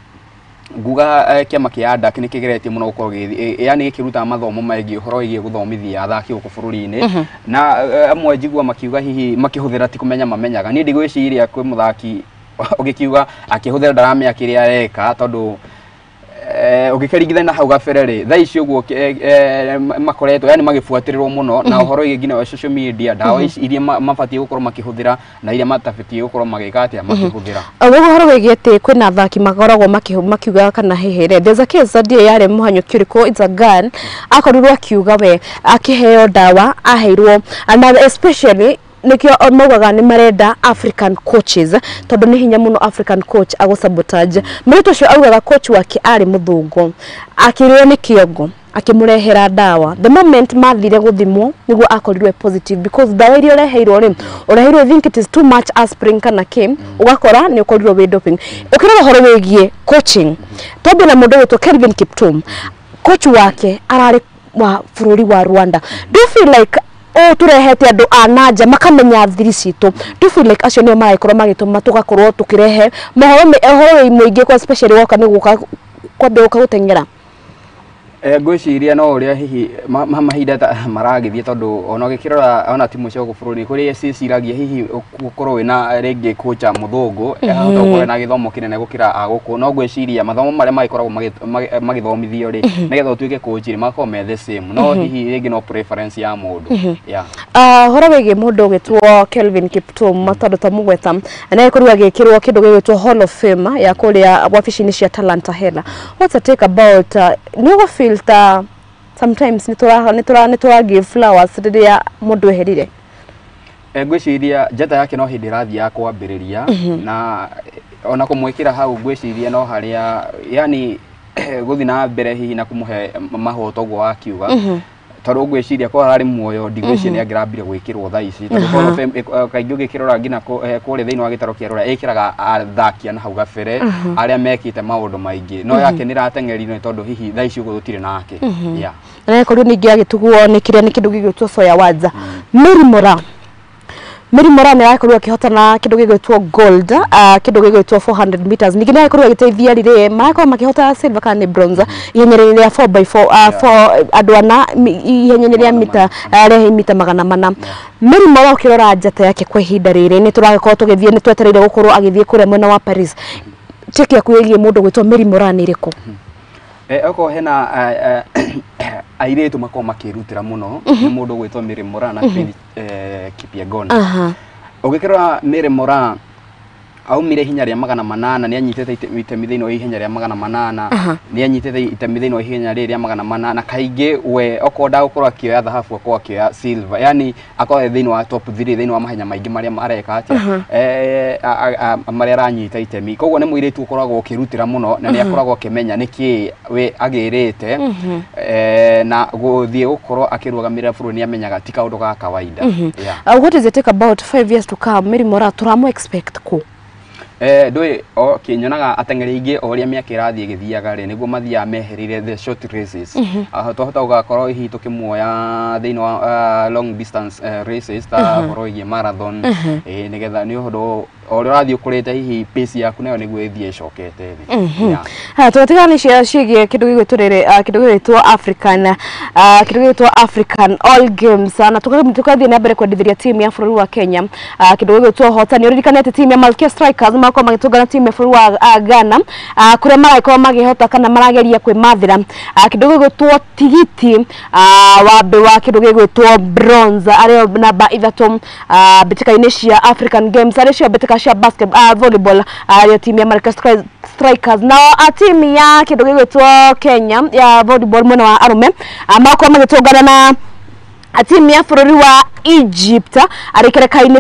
nguga kiama kia ADAK ni kigeretie muno gukorwo yani gikiruta mathomo maigi uhoro wigi guthomithia athaki guku bururi-ini na amwe njigua makiuga hihi makihuthira ti kumenya mamenyaga ni ndigwiciria kwi muthaki ugikiuga akihuthira ndaramenya kiria areka tondu ugikarigithania na hau gabere ri tha ici uguo makoretwo yani magifuatirirwo muno na uhoro wigi ngina social media ndawa iria mabatie gukorwo makihuthira na iria matabatie gukorwo magika atia makihuthira uhoro wigi ati kwina athaki makoragwo makiuga kana hehere there's a case that yare muhanyo kiriko it's a gun akorirwo akiuga we akiheo ndawa aheirwo and especially nikio maugaga ni marenda African coaches tondu ni hinya muno African coach ago sabotage murito ucio augaga coach wake ari muthungu akirio ni kiongo akimurehera ndawa the moment mathire guthimwo niguo akorirwe positive because ndawa iria ureheirwo ri I think it is too much aspirin kana kim ugakora ni ukorirwo wi doping ukirora horo wigie coaching tondu na mundu witwa Kelvin Kiptum coach wake arari wa bururi wa Rwanda do you feel like turehete andu anaja makamenya thiri citu do feel like acio nio maraikoro magituma tugakorwo tukirehe mohoro muingi kwa especially woka ni guka kwambe gutengera ngwiciria no uria hihi mahinda maragithie tondu ona gikirora ona timu cia gubururi kuri ciciragia hihi gukorwo wina ringi kocha muthungu ahota gukorwo na githomo kinene gukira aguku no ngwiciria mathomo maria magikoragwo magithomithio ri nigetha utuike coach ri makorwo me the same no hihi ringi no preference ya mundu horo wigi mundu gitwo Kelvin Kiptum matondu tamugweta na ikorwa gikirwo kindu gitwo Hall of Fame ya kuria wabici-ini cia Talanta Hela what's a take about nigo filter sometimes nitura give flowers riria mundu eherire ngwiciria njata yake no hindi rathi ya kwambiriria na ona kumwikira hau ngwiciria no haria yani guthi na mbere hihi na kumuhe mahoto gwa akiuga tondu ngwiciria ko harari muoyo ndigwiciria ni angirambire gwikirwo tha ici tondu kaingi ugikirora ngina kuria thiini wa gitaro kia rora ikiraga athakia na hau gabere aria mekite maundu maingi no yake ni ratengerire tondu hihi tha ici ugo gutire nake na korio ningi agitugwo ni kiria ni kindu gigitwo soya wadza Metameta ni akorwo akihotana kindu gigwitwo gold kindu gigwitwo 400 meters ningi ni akorwo agiteithia rire makorwo makihota silver kana bronze ihenyerere ya 4x4 for adwana ihenyerere mita rehe mita 400 Metameta ukirora njata yake kwa ihinda rire ni turagikorwo tugithie ni twetereire gukorwo agithie kuria mwena wa Paris cheki akuigie mundu gwitwo Metameta ni riko oko hena airetu makoma makirutira muno ni mundu gwitwo Metameta na Kipyegon ugikira Metameta aumire hinya ria 800 ni anyitete itemi thiini wa ihenya ria 800 ni anyitete itemi thiini wa ihenya ria 800 kaingi we okonda gukorwo akioya thahabu akwa akioya silver yani akorwo thiini wa top 3 thiini wa mahenya maingi maria areka atia maria aranyita itemi koguo ni muiretu ukoragwo ukirutira muno na ni akoragwo akimenya niki we agirite na guthie gukorwo akirugamirira bururi ni amenyaga ti kaundu ga kawaida what is it take about 5 years to come Metameta turamu expect ku ndui kinyonaga atengeri ingi oria miaka irathie githiaga ri niguo mathia meherire the short races tohota ugakorwo hihi tukimuoya thiini wa long distance races ta horo igi marathon nigetha ni uhoro o rathi ukurite hihi pace yaku nayo niguo ithie icokete thi. Tunatigana ciĩgie kĩndũ gĩgwĩtwo kĩndũ gĩgwĩtwo African All Games na tukathiĩ na mbere kwendithĩria timu ya bũrũri wa Kenya kĩndũ gĩgwĩtwo hotani ũririkanĩte timu ya Malkia Strikers makorwo magĩtũngana timu ya bũrũri wa Ghana kũrĩa maragĩkorwo magĩhota kana marageria kwĩmathĩra kĩndũ gĩgwĩtwo tigiti wa kĩndũ gĩgwĩtwo bronze arĩa namba 3 mbĩtĩka-inĩ cia African Games arĩa cio mbĩtĩka cia volleyball arĩa timu ya Malkia Strikers na timu ya kĩndũ gĩgwĩtwo Kenya ya volleyball mwena wa arume makorwo magĩtũngana na timu ya bũrũri wa Egypt arĩkĩrĩka-inĩ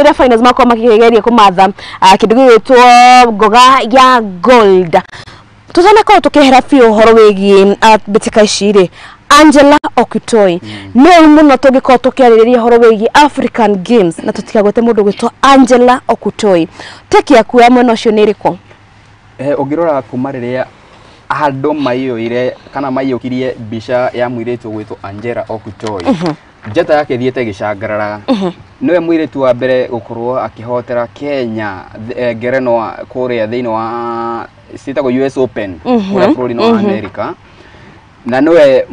rĩa finals makorwo makĩgeria kũmatha kĩndũ gĩgwĩtwo ngoga ya gold. Tũtanakorwo tũkĩhera biũ ũhoro wĩgiĩ mbĩtĩka ici rĩ Angela Okutoi no mũno tũngĩkorwo tũkĩarĩrĩria ũhoro wĩgiĩ African Games na tũtikagwete mũndũ gwĩtwo Angela Okutoi teki yaku ya mwena ũcio nĩ ĩrĩkũ? Ũngĩrora kuma rĩrĩa andũ maiyũire kana maiyũkirie mbica ya mũirĩtu gwĩtwo Angela Okutoi njata yake thiĩte gĩcangararaga niwe mũirĩtu wa mbere gũkorwo akĩhotera Kenya ngerenwa kũrĩa thĩinĩ wa citagwo US Open kũrĩa bũrũri-inĩ wa America na niwe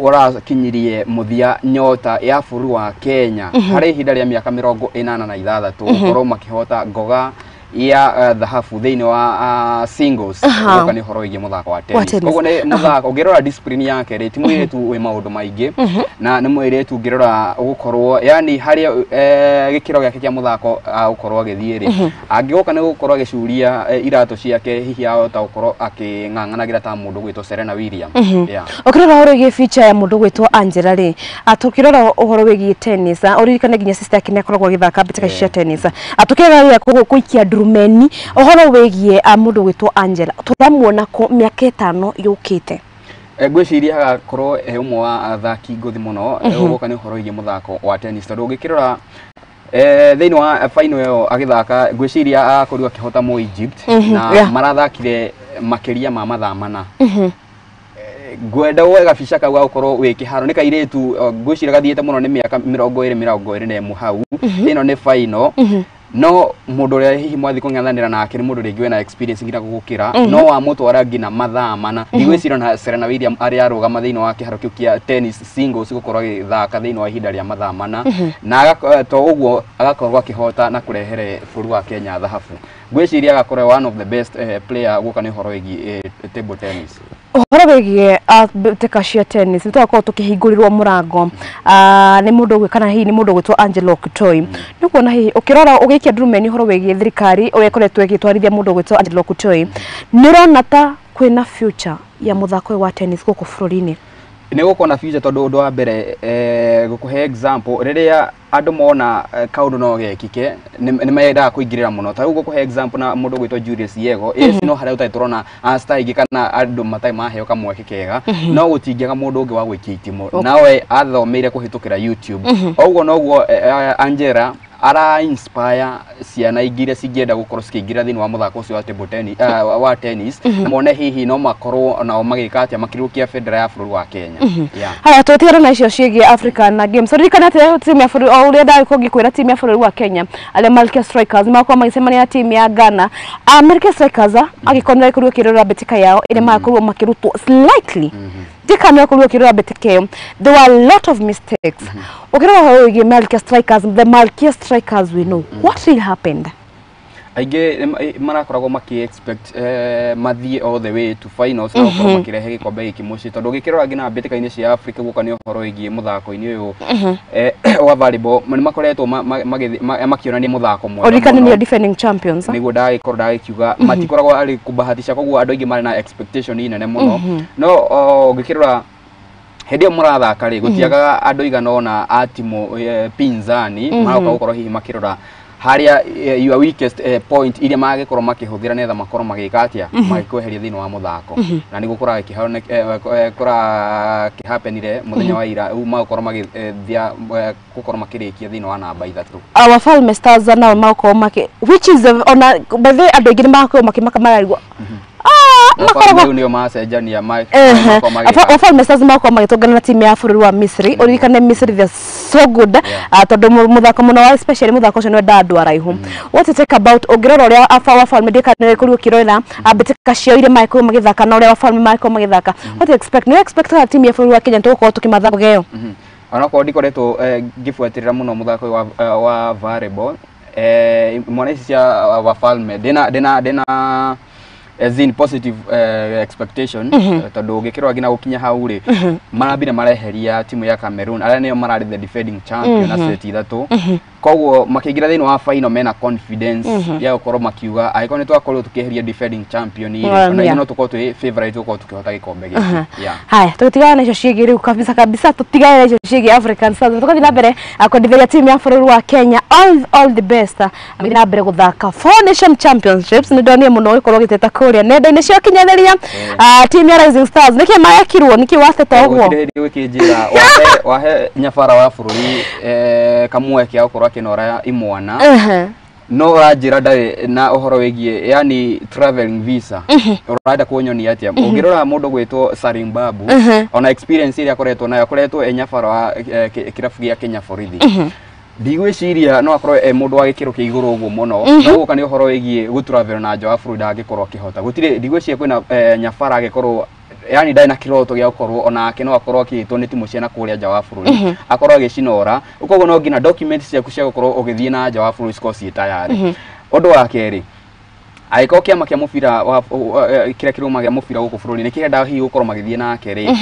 ũrakinyirie mũthia nyota ya bũrũri wa Kenya harĩ ihinda rĩa mĩaka 86 gũkorwo makĩhota ngoga ya dhahabu thĩinĩ wa singles ũgoka nĩ horo ĩgiĩ mũthako wa tennis koguo nĩ mũthako ũngĩrora discipline yake rĩ ti mũirĩtu wĩ maũndũ maingĩ na nĩ mũirĩtu ũngĩrora ũgũkorwo yani harĩa gĩkĩro gĩake kĩa mũthako ũkorwo agĩthiĩ rĩ angĩgoka nĩ gũkorwo agĩcuria iratũ ciake hihi ahota gũkorwo akĩng'ang'anagira ta mũndũ gwĩtwo Serena Williams. Ũkĩrora ũhoro wĩgiĩ feature ya mũndũ gwĩtwo Angela rĩ tũkĩrora ũhoro wĩgiĩ tennis ũririkane nginya sister yake nĩ akoragwo agĩthaka mbĩtĩka cia tennis tũkĩgeria gũikia Rumeni ohoro wĩgiĩ mũndũ gwĩtwo Angela tũramuona mĩaka 5 yũkĩte ngwĩciria agakorwo ũmwe wa athaki ngũthi mũno ũgoka nĩ ũhoro wĩgiĩ mũthako wa tennis tondũ ũngĩkĩrora thĩinĩ wa final ĩyo agĩthaka ngwĩciria agakorirwo akĩhota mu Egypt na marathakire makĩria ma mathaa mana ngwenda wega bica kau gũkorwo wĩ kĩharo nĩ kairĩtu ngwĩciria gathiĩte mũno nĩ mĩaka 20 hau ĩno nĩ final no mũndũ ũrĩa hihi mwathi kũng'ethanĩra nake nĩ mũndũ rĩngĩ wĩna experience nginya gũgũkĩra no wamũtwara nginya mathaa mana ndigwĩciria na Serena Williams arĩa arũgama thĩinĩ wa kĩharo kĩu kĩa tennis singles gũkorwo agĩthaka thĩinĩ wa ihinda rĩa mathaa mana na to ũguo agakorwo akĩhota na kũrehere bũrũri wa Kenya thahabu ngwĩciria agakorwo one of the best player gũka nĩ ũhoro wĩgiĩ table tennis. Ũhoro wĩgiĩ mbĩtĩka cia tennis nĩtũgakorwo tũkĩhingũrirwo mũrango nĩ mũndũ ũgwĩ kana hihi nĩ mũndũ gwĩtwo Angela Okutoi nĩ kuona hihi ũkĩrora ũgĩikia ndurumeni ũhoro wĩgiĩ thirikari ũrĩa ĩkoretwo ĩgĩtwarithia mũndũ gwĩtwo Angela Okutoi nĩ ũrona ta kwĩna future ya mũthako wa tennis gũkũ bũrũri-inĩ? Nĩ gũkorwo na future tondũ ũndũ wa mbere gũkũhe example rĩrĩa andũ mona kaũndũ no gekike nĩ mendaga kũingĩrĩra mũno ta rĩu gũkũhe example na mũndũ gwĩtwo Julius Yego no harĩa ũtarĩ tũrona star ingĩ kana andũ matarĩ maheo kamweke kega no gũtingĩaga mũndũ ũngĩ wa gwĩkia itimũ nawe athomeire kũhĩtũkĩra YouTube ũguo noguo Angela ara inspire ciana ingĩ iria cingĩenda gũkorwo cikĩingĩra thĩinĩ wa mũthako ũcio wa table tennis wa tennis na mone hihi no makorwo nao magĩka atĩa makĩrũkia bendera ya bũrũri wa Kenya. Haya tũtigana na icio ciĩgiĩ African Games ririkana atĩ timu ya bũrũri o ũrĩa ndagĩkorwo ngĩkwĩra timu ya bũrũri wa Kenya arĩa Malkia Strikers makorwo magĩcemania na timu ya Ghana Malkia Strikers agĩkorwo kũrũa kĩrora mbĩtĩka yao ĩrĩa makorwo makĩrutwo slightly Dikano kuruo kirua betike. There were a lot of mistakes. Ukirora how Malkia Strikers, the Malkia Strikers we know. What really happened? Aige marakoragwo maki expect mathie all the way to finals na ukorwo makirehe gikombe giki muci tondu gikirora ngina mbitikaini cia Africa guka ni uhoro igie muthako-ini uyu wa volleyball ni makoretwo makionania muthako mwega. Orikani ni defending champions. Niguo ndagikiuga matikoragwo ari kubahatisha koguo andu aingi mari na expectation inene muno. No gikirora hedio murathaka ri gutiagaga andu igana ona atimu pinzani maroka gukorwo hihi makirora haria your weakest point iria magikorwo makihuthira netha makorwo magika atia magikweheria thini wa muthako na niguo kura kihapenire muthenya wa ira makorwo magithia gukorwo makirikia thini wa namba 3 our Falme Stars now makorwo which is on by the andu ingĩ makorwo makimaka marigwo makoragwo ndio macenjania Wafalme Stars makoragwo magitongana na timu ya bũrũri wa Misri uririkane Misri they so good tondu muthako muno wa especially muthako ucio ni ndandu araihu what to take about ongirora uria Wafalme ndikane kuri ukirora abitika cio ire maiko magithaka na uria Wafalme maiko magithaka what to expect no expect that timu ya bũrũri wa Kenya tugukorwo tukimathako geo ona kwa ndikoretwo ngifuatirira muno muthako wa volleyball mwana ici cia Wafalme dena as in positive expectation tondu ngikirwa ngina gukinya hau ri marambire mareheria timu ya Cameroon aria niyo marari the defending champion asset ithatu koguo makiingira thini wa final mena confidence ya gukorwo makiuga agiko ni twakorwo tukiheria defending champion ona ino tukorwo twi favorite tukorwo tukihota gikombe giki haya tutigana icio ciigi riu kabisa tutigana icio ciigi African Stars tukathi na mbere akondiveria timu ya bũrũri wa Kenya all the best na mbere guthaka 4 nation championships ni ndonire muno gikorwo giteta kuria nenda-ini cio kinyatheria timu ya Rising Stars niki mayakirwo niki wateta uguo wikijira wahe nyabara wa bũrũri kamweke akorwo akinora imwana no rajira ndari na uhoro wigie yani traveling visa urada kuonyonia atia ungirora mundu gwitwo Salim Babu ona experience ile akoretwo nayo akoretwo enyabara wa kirafu gia Kenya borithi ndigwiciria no akorwo mundu wa gikiro kia iguru uguo muno no gukani uhoro wigie gu travel na nja wa bũrũri angikorwo akihota gutire ndigwiciria kwina nyabara agikorwo yani ndai na kiroto gia gukorwo ona no akorwo akitwo ni timu ciana kuria nja wa bũrũri akorwo agicinora ukogo no ngina documents ciaku cia gukorwo ugithie na nja wa bũrũri score ci tayari undu wa keri aiko kiama kia mubira wa kira kiruma gia mubira guku bũrũri ni kirenda hihi gukorwo magithie na keri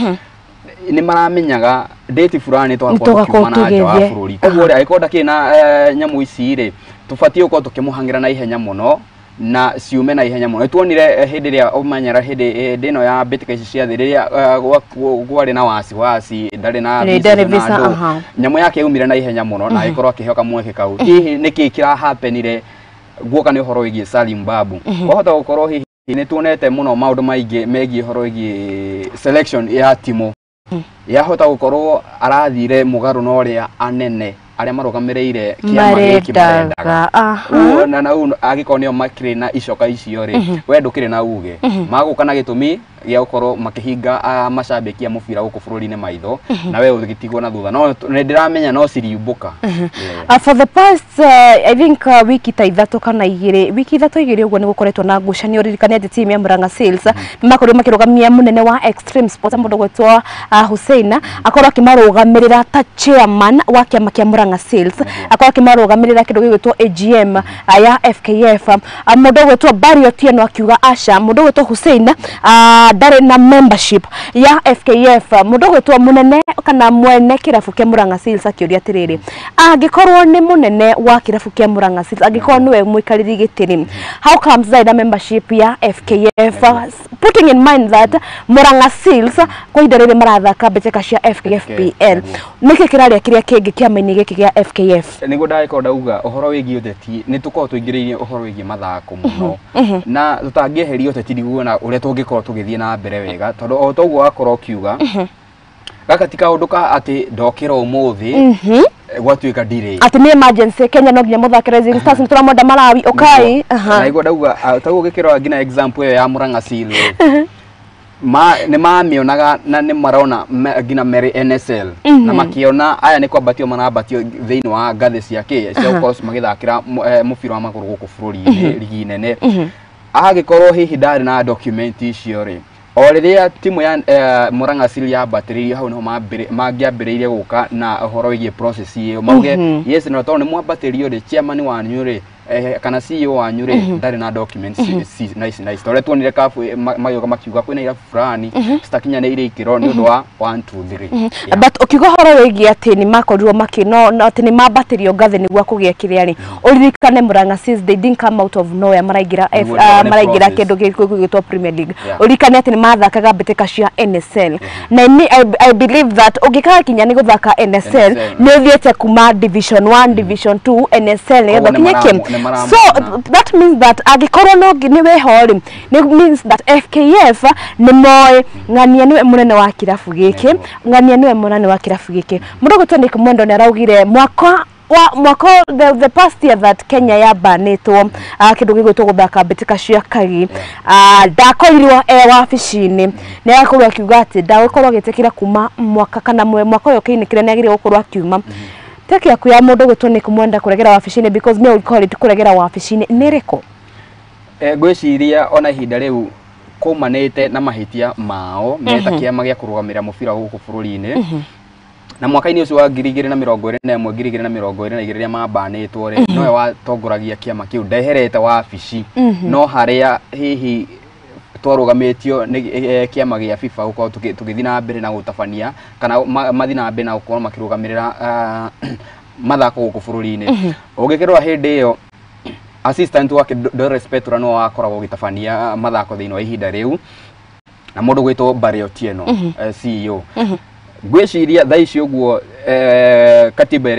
ni maramenyaga date fulani twakorwo kiuma na nja wa bũrũri koguo aiko ndakina nyamu ici ri tubatie uko tukimuhangira na ihenya muno na ciume na ihenya muno tuonire hindi ria umanyara hindi ndino ya bitika ici cia thi riria gwari na wasi ndari na visa nyamu yake umire na ihenya muno na ikorwo akihoka mweke kau hihi niki kira happenire guoka ni uhoro wigie Salim Babu wahota gukorwo hihi ni tuonete muno maundu maingi megie uhoro wigie selection ya timu yahota gukorwo arathire mugaru no ria anene aria marugamireire kiama giki marendaga na agiko nio makire na icoka icio ri we ndukire na uge maguka na gitumi gia gukorwo makihinga macambiki a mubira guku bũrũri-inĩ maitho na we ugitigwo na thutha no ndiramenya no ciriumbuka for the past I think wiki ta ithatu kana wiki ithatu igiri uguo ni gukoretwo na ngucanio ririkane ati timu ya Murang'a Seals makorwo makirugamia munene wa Extreme Sports mundu gwetwo Hussein akorwo akimarugamirira ta chairman wa kiama kia Murang'a Seals akorwo akimarugamirira kindu gigwetwo AGM ya FKF mundu gwetwo Barry Otieno akiuga aca mundu gwetwo Hussein ndari na membership ya FKF mundu gwetwo munene kana mwene kirafu kia Murang'a Seals akiuria atiriri angikorwo ni munene wa kirafu kia Murang'a Seals angikorwo niwe mwikariri gitiri how comes that membership ya FKF putting in mind that Murang'a Seals kwa idarire marathaka beteka cia FKFPL niki kiraria kiria kingi kia maini giki gia FKF nigo ndaiko ndauga uhoro wigi uteti ni tukorwo tuingiririe uhoro wigi mathako muno na tutangieheria uteti niguona uria tungikorwo tugithie na mbere wega tondu o toguo akorwo kiuga gaka tika unduka ati ndokira umuthi gwatuika dire ati ni emergency Kenya no nginya muthakira Rising Stars ni turamonda Malawi okay na igo ndauga taguo gikirwa ngina example iyo ya Murang'a Seals ni mamionaga na ni marona ngina Mary NSL na makiona aya ni kwabatio manabatio thiini wa ngathi cia cia gukorwo magithakira mubira wa maguru guku bũrũri-inĩ ligi nene agikorwo hihi ndari na document icio ri o riria timu ya Murang'a Seals yabatiririe hau no mangiambiririe guka na uhoro wigie process iyo mauge yes no tondu ni mwambatirio ri chairman wanyu ri kana CEO wanyu ri ndari na documents nice tore tuonire kafu magioka makiuga kwina ira fulani citakinyanĩire ikiro ni undu wa 1 2 3 but ukiuga horo wigie ati ni makorirwo makino ati ni mambatirio ngathi niguo kugia kiria ri uririkane Murang'a Seals they didn't come out of nowhere maraigira kindu gigwitwo Premier League uririkane ati ni mathakaga mbĩtĩka cia NSL na I believe that ungikaga kinya ni guthaka NSL ni uthiete kuma division 1 division 2 NSL nigetha kinye kim so that means that agikorwo no ni wehori ni means that FKF ni moe ngania niwe munene wa kirafu giki ngania niwe munene wa kirafu giki mundu gutondeka mwendo ni araugire mwaka mwako the past year that Kenya yabanitwo kindu gigwitwo guthaka mbitika cia kagi ndakorirwo wabici-ini ni akorwo akiuga ati ndakorwo agitikira kuma mwaka kana mwaka uyu kiinikire ni agire gukorwo akiuma teke yaku ya mundu gwitwo ni kumwenda kuregera wabici-ini because me will call it kuregera wabici-ini ni riko ngwiciria ona ihinda riu kumanite na mahitia mao meta kiama gia kurugamira mubira guku bururi-ini na mwaka-ini ucio wa 2021 2022 riria mabanitwo ri nowe watongoragia kiama kiu ndeherete wabici no haria hihi twarugamitio ni kiama gia FIFA gukorwo tugithi na mbere na gutabania kana mathi na mbere na gukorwo makirugamirira mathako guku bururi-ini ungikirwa hindi iyo assistant wake Doris Petra no akoragwo gitabania mathako thiini wa ihinda riu na mundu gwitwo Barry Otieno CEO gwiciria thaa ici uguo katiba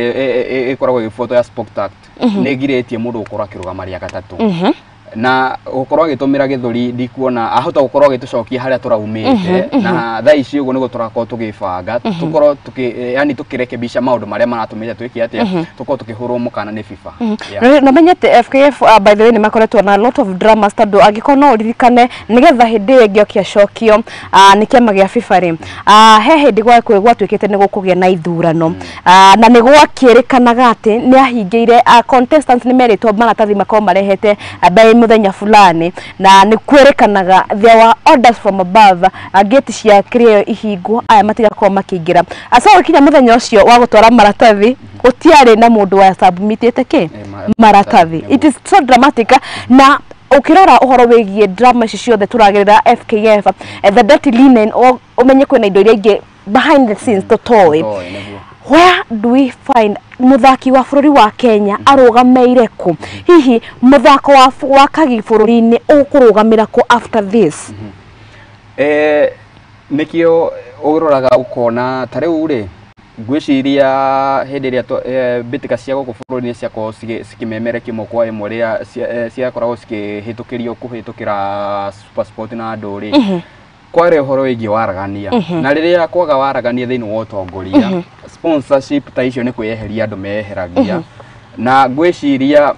ikoragwo ifoto ya Sport Act ni giretie mundu gukorwo akirugamaria gatatu na gukorwo agitumira githuri ndikuona ahota gukorwo agitucokia haria turaumite na thaa ici uguo nigo turakorwo tugibanga tukorwo yani tukirekebisha maundu maria maratumire twiki atia tukorwo tukihurwo mukana ni FIFA na menyete FKF by the way ni makoretwo na a lot of drama stado agikono ririkane nigetha hindi ingio kia cokio ni kiama gia FIFA ri he hindi gwatwikite ni gukugia na ithurano na ni gwakirikanaga ati ni ahingeire contestants ni meritwo maratathi makao marehete muthenya fulani na ni kwerekanaga there were orders from above gate cia kirio ihingwo aya matiga kwa makingira asa ukinya muthenya ucio wa gutwara maratathi utiare na mundu wa submitete ke maratathi it is so dramatic na ukirora uhoro wigie drama ici ciothe turagirira FKF the dirty linen umenye kwina indo iria ingi behind the scenes totoy where do we find muthaki wa bururi wa Kenya arugameire ku hihi muthako wa kagi bururi-ini ukurugamira ku after this nikio uroraga ukona tariu ri gwiciria hindi ria bitika cia guku bururi-ini ciako cikimemere kimo kwa imwe ria ciakoragwo cikihitukirio kuhitukira Super Sport na nduri kware horo wigi waragania na riria kwaga waragania thiini wa utongoria sponsorship ta icio ni kweheria andu meheragia na gwiciria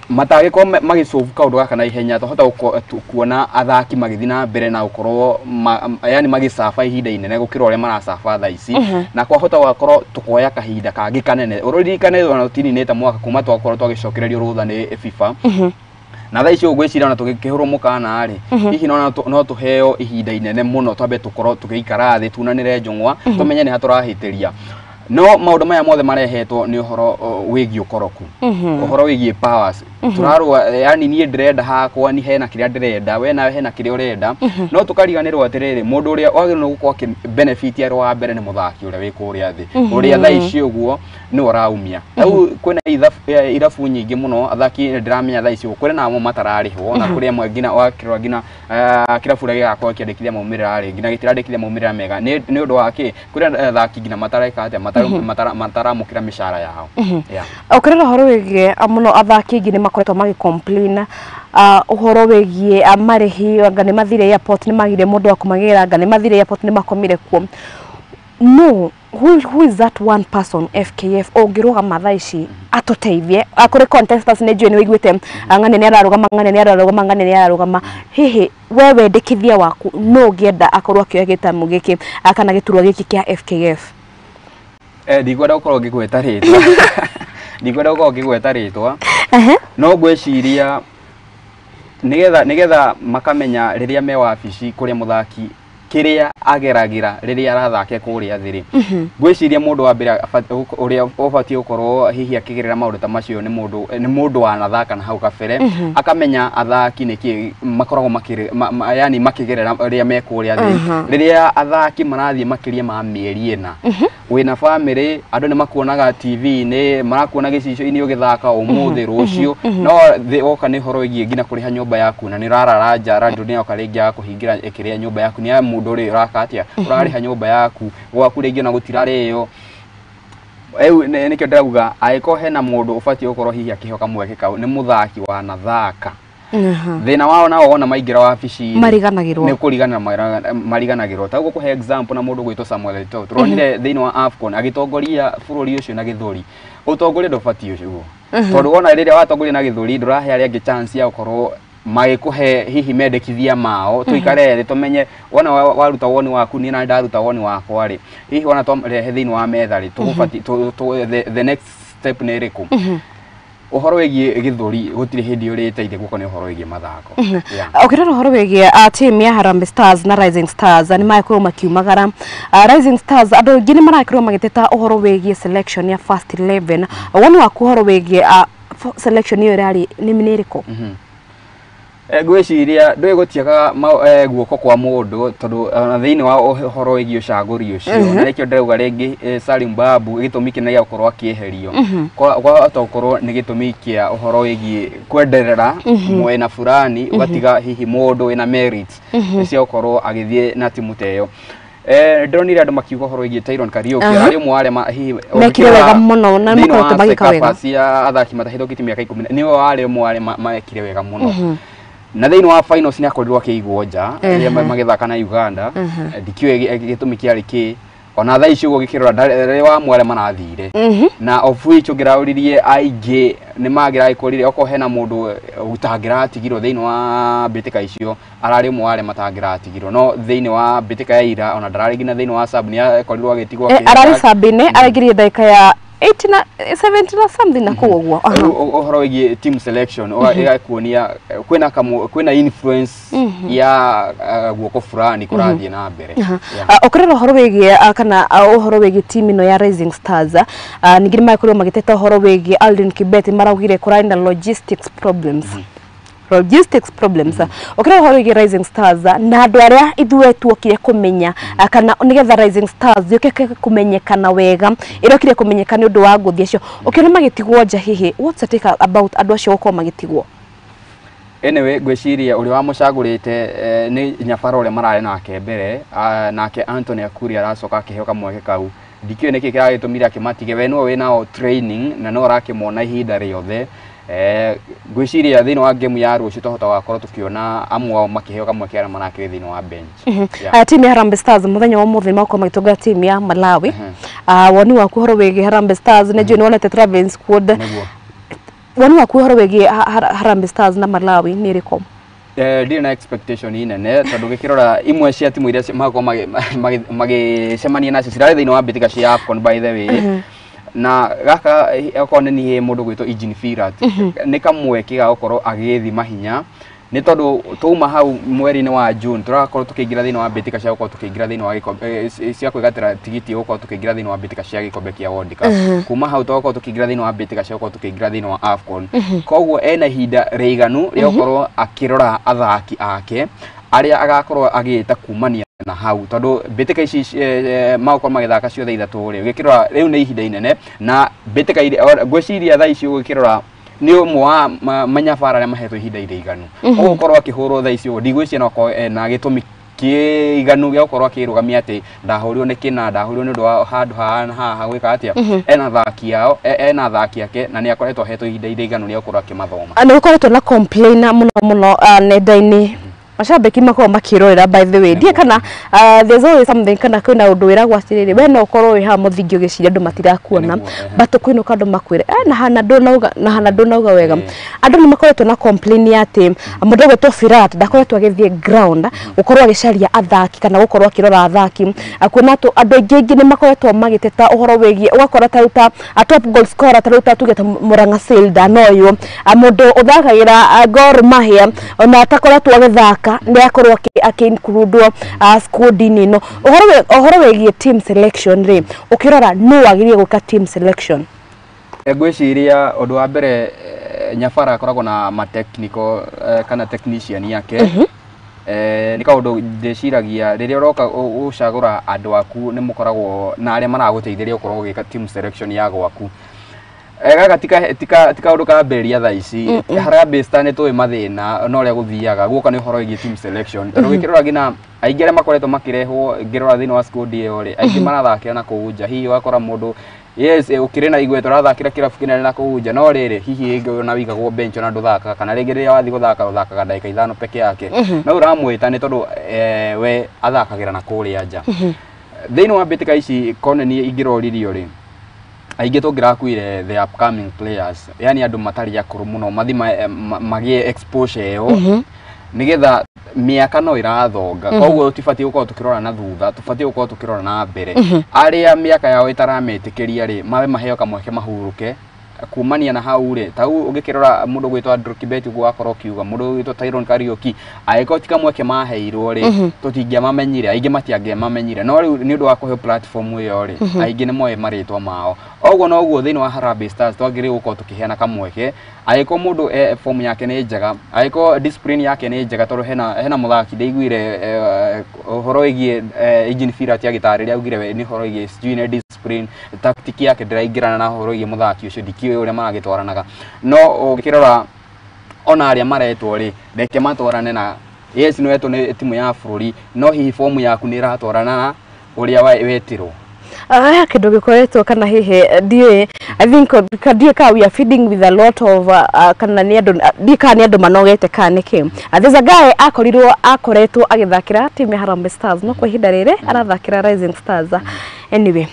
matagiko magicovu kaundu gaka na ihenya tohota kuona athaki magithi na mbere na ukorwo yani magisafa ihinda inene gukira uria marasafa thaa ici na kwahota gukorwo tukoya kahinda kangi kanene uririkane ona tini neta mwaka kuma twakorwo twagicokererio rutha ni FIFA na thaa ici ugwiciria ona tugikihurwo mukana ri hihi no tuheo ihinda inene muno twambe tukorwo tugiikara thi tunanire njungwa tumenye ni haturahitiria no maundu maya mothe marehetwo ni uhoro wigi ukoroku uhoro wigi powers turarwa yani nie ndirenda hakwa ni hena kiria ndirenda we nawe hena kiria urenda no tukariganirwo atiriri mundu uria wagirwo gukwa benefit ya wa mbere ni muthaki uria wiko uria thi uria thaa ici uguo ni uraumia au kwina irafu nyingi muno athaki ndiramenya thaa ici kwina namo matararihwo na kuria amwe ngina wakirwa ngina kirafu uria gakwa kiandikithia maumirira ri ngina gitirandikithia maumirira mega ni undu wake kuria athaki ngina matareka atia mataramukira mishara yao ukirera horo wigie muno athaki ngi ni makoretwo magi complain uhoro wigie amarihi anga ni mathire airport ni magire mundu wa kumagira anga ni mathire airport ni makomire kuo no who is that one person FKF ongiruga mathaici atuteithie akore contestants ne join wiguite ngane ni ararugama ngane ni ararugama hihi wewe ndikithia waku no ngienda akorwo akioya gitamu giki akana giturwa giki kia FKF ndigwenda gukorwo ngigweta ritwa no gwiciria nigetha makamenya riria me wabici kuria muthaki kiria ageragira riria arathake kuria thiri gwiciria mundu wa mbere uria ubatie gukorwo hihi akigerera maundu ta macio ni mundu wanathaka na hau kabere akamenya athaki niki makoragwo yani makigerera riria me kuria thiri riria athaki marathie makiria ma mieri ena wina family andu ni makuonaga TV ni marakuona gicicio-ini ugithaka umuthi rucio no oka ni horo igie ngina kuriha nyumba yaku na ni rarara njara ndu oka ringi ya kuhingira ikiria nyumba yaku ni mundu ri urakatia urariha nyumba yaku gwaku ringi na gutirari iyo nikio ndiraguga aiko hena mundu ubatie gukorwo hihi akihoka mweke kau ni muthaki wa nathaka thina wao nao wona maingira wabici mariganagirwo ni kurigana mariganagirwo ta gukuhe example na mundu gwitwo Samuel Eto'o turonire thini wa AFCON agitongoria bururi ucio na githuri utongoria ndobati ucio tondu wona riria watongoria na githuri ndurahe ari angi chance ya gukorwo magikuhe hihi mendekithia mao tuikare ri tumenye wona waruta woni waku ni na ndaruta woni wakwa ri hihi wona twarehe thini wa metha ri tugubati the next step ni riku uhoro wigie githuri gutire hindi uriteithia guko ni uhoro wigie mathako ukirora uhoro wigie team ya Harambee Stars na Rising Stars ni maikuru makiumagara Rising Stars andu ngini marakirwo magiteta uhoro wigie selection ya first 11 woni waku uhoro wigie selection iyo rari ni miniriko gwiciria ndwe gutiaga guoko kwa mundu tondu thiini wa uhoro wigi ucaguri ucio na rekio ndauga ringi Salim Babu gitumi kina gia gukorwo akieherio kwa tokorwo ni gitumi kia uhoro wigi kwenderera mwena fulani ugatiga hihi mundu ina merit cia gukorwo agithie na timu teyo ndonire andu makiuga uhoro wigi Tyron Kariuki ari mware hihi mekire wega muno na makoretwo magika wega cia athaki matahithukitie miaka 10 niwe wari mware mekire wega muno na thini wa finals ni akorirwo akigwo nja ria magithaka na Uganda ndikiwe gitumi kiari ki ona thaa icio gukirora ndari wa mware marathire na of which ungirauririe aige ni magira ikorire oko hena mundu utangira tigiro thini wa bitika icio arari mware matangira tigiro no thini wa bitika ya ira ona ndarari gina thini wa sub ni akorirwo agitigwo arari sabine aragirie daika ya 80 na 70 na something na kuogwa uhoro wigi team selection oga kuonia kwina influence ya guoko fulani kurathie na mbere ukorera uhoro wigi kana uhoro wigi team ino ya Rising Stars ningiri maikuru magiteta uhoro wigi Alden Kibet maragire kuraina logistics problems ukira uhoro wigi Rising Stars na andu aria ithue tuokire kumenya kana nigetha Rising Stars yokeke kumenyekana wega irokire kumenyekana undu wa nguthi acio ukira magitigwo nja hihi what's the take about andu acio gukoma magitigwo anyway gwiciria uri wa mucagurite ni nyabara uri marare nake mbere nake Anthony Akuri aracoka akiheo kamweke kau ndikiwe niki kiragitumira akimatige we no wina training na no rakimona ihinda riothe gwiciria thini wa game ya rucio tohota wakorwo tukiona amwe makiheo kamweke ara manake thini wa bench team ya Harambee Stars muthenya wa muthenya mako magitunga team ya Malawi woni waku horo wigi Harambee Stars ne joni wonete traveling squad woni waku horo wigi Harambee Stars na Malawi ni riko ndire na expectation inene tondu gikirora imwe cia timu iria mako magicemania nacio cirare thini wa bitika cia AFCON by the way na gaka okone ni mundu gwitwo Eugene Firat ni kamweke ga gukorwo agithima hinya ni tondu tuma hau mweri-ini wa June turakorwo tukiingira thini wa bitika cia gukorwo tukiingira thini wa gikombe cia kwigatira tigiti gukorwo tukiingira thini wa bitika cia gikombe kia World Cup kuma hau tukorwo tukiingira thini wa bitika cia gukorwo tukiingira thini wa AFCON koguo ena hinda reiganu ria gukorwo akirora athaki ake aria agakorwo agita kumania na hau tondu bitika ici mauko magithaka ciothe ithatu ri gikirora riu ni ihinda inene na bitika gwiciria thaa ici gikirora ni umwe manyabara aria mahetwo ihinda iraiganu ugukorwo akihurwo thaa ici ndigwiciria no ko na gitumi kiiganu gya gukorwo akirugamia ati ndahurirwo ni kina ndahurirwo ni ndu wa handu haha gwika atia ena thaki yao ena thaki yake na ni akoretwo hetwo ihinda iraiganu ni gukorwo akimathoma ni ukoretwo na complain muno nenda-ini mashabiki mako makirorera by the way die kana there's always something kana kwina undu wiragwa atiriri we no korwo wi ha muthingio giciria andu matirakuona but kwino kandu makwire na hana ndonauga wega andu ni makoretwo na complain ati mundu gwetwo Firat ndakoretwo agithie ground ukorwo agicaria athaki kana gukorwo akirora athaki akwina to andu aingi ni makoretwo magiteta uhoro wegie ugakora taruta top goal scorer taruta tugeta Muranga Silda noyo mundu uthakagira Gor Mahia ona atakoretwo agithaka ndi akorwo akiinkurudwo squad nino uhoro wegie team selection ri ukirora no agirie guka team selection gwiciria undu wa mbere nyabara akoragwo na ma technical kana technician yake ni kaundu ndiciragia riria uroka ucagura andu aku ni mukoragwo na aria maraguteithĩrĩria ukorwo ugika team selection ya gwaku Gaka tika undu kamberia tha ici Harambee Stars ni tuwe mathina no ria guthiaga guka ni horo igi team selection tondu gikirora gina aingi aria makoretwo makirehwo ngirora thini wa squad iyo ri aingi marathakira na kuunja hihi wakora mundu yes ukire na igwe turathakira kirabu kinene na kuunja no riri hihi ingi na wigagwo bench na nduthaka kana ringi riria wathi guthakaga ndagika 5 peke yake no uramwita ni tondu we athakagira na kuria nja thini wa mbitika ici koneni ingiroririo ri aingi tungirakuire the upcoming players yani andu matari akuru muno mathi magie exposure yo nigetha miaka no irathonga koguo tufati uko tukirora na thutha tufati uko tukirora na mbere aria miaka yao itarametikiria ri mawe maheo kamweke mahuruke kumania na hau ri tau ungikirora mundu gwitwa Andrew Kibet guo akoro kiuga mundu gwitwa Tyrone Kariuki aiko tika mweke maheirwo ri tutingia mamenyire aingi matiangia mamenyire no riu ni undu wa kuhe platform iyo ri aingi ni moe maritwa mao oguo no guo thini wa Harambee Stars twagire uko tukiheana kamweke aiko mundu form yake ni njega aiko discipline yake ni njega tondu hena muthaki ndeiguire horo igie engine firat agitariria augire ni horo igie sijui discipline tactic yake ndiraingirana na horo igie muthaki ucio ndikiwe uria maragitwaranaga no ukirora ona aria maretwo ri reke matwarane na yes no eto ni timu ya bururi no hihi form yaku ni iratwarana na uria wetirwo kindu gikoretwo kana hihi die I think we are feeding with a lot of kana ni andu ni andu manogete kaniki there's a guy akoretwo agithakira timu ya Harambee Stars no kwa ihinda riri arathakira Rising Stars anyway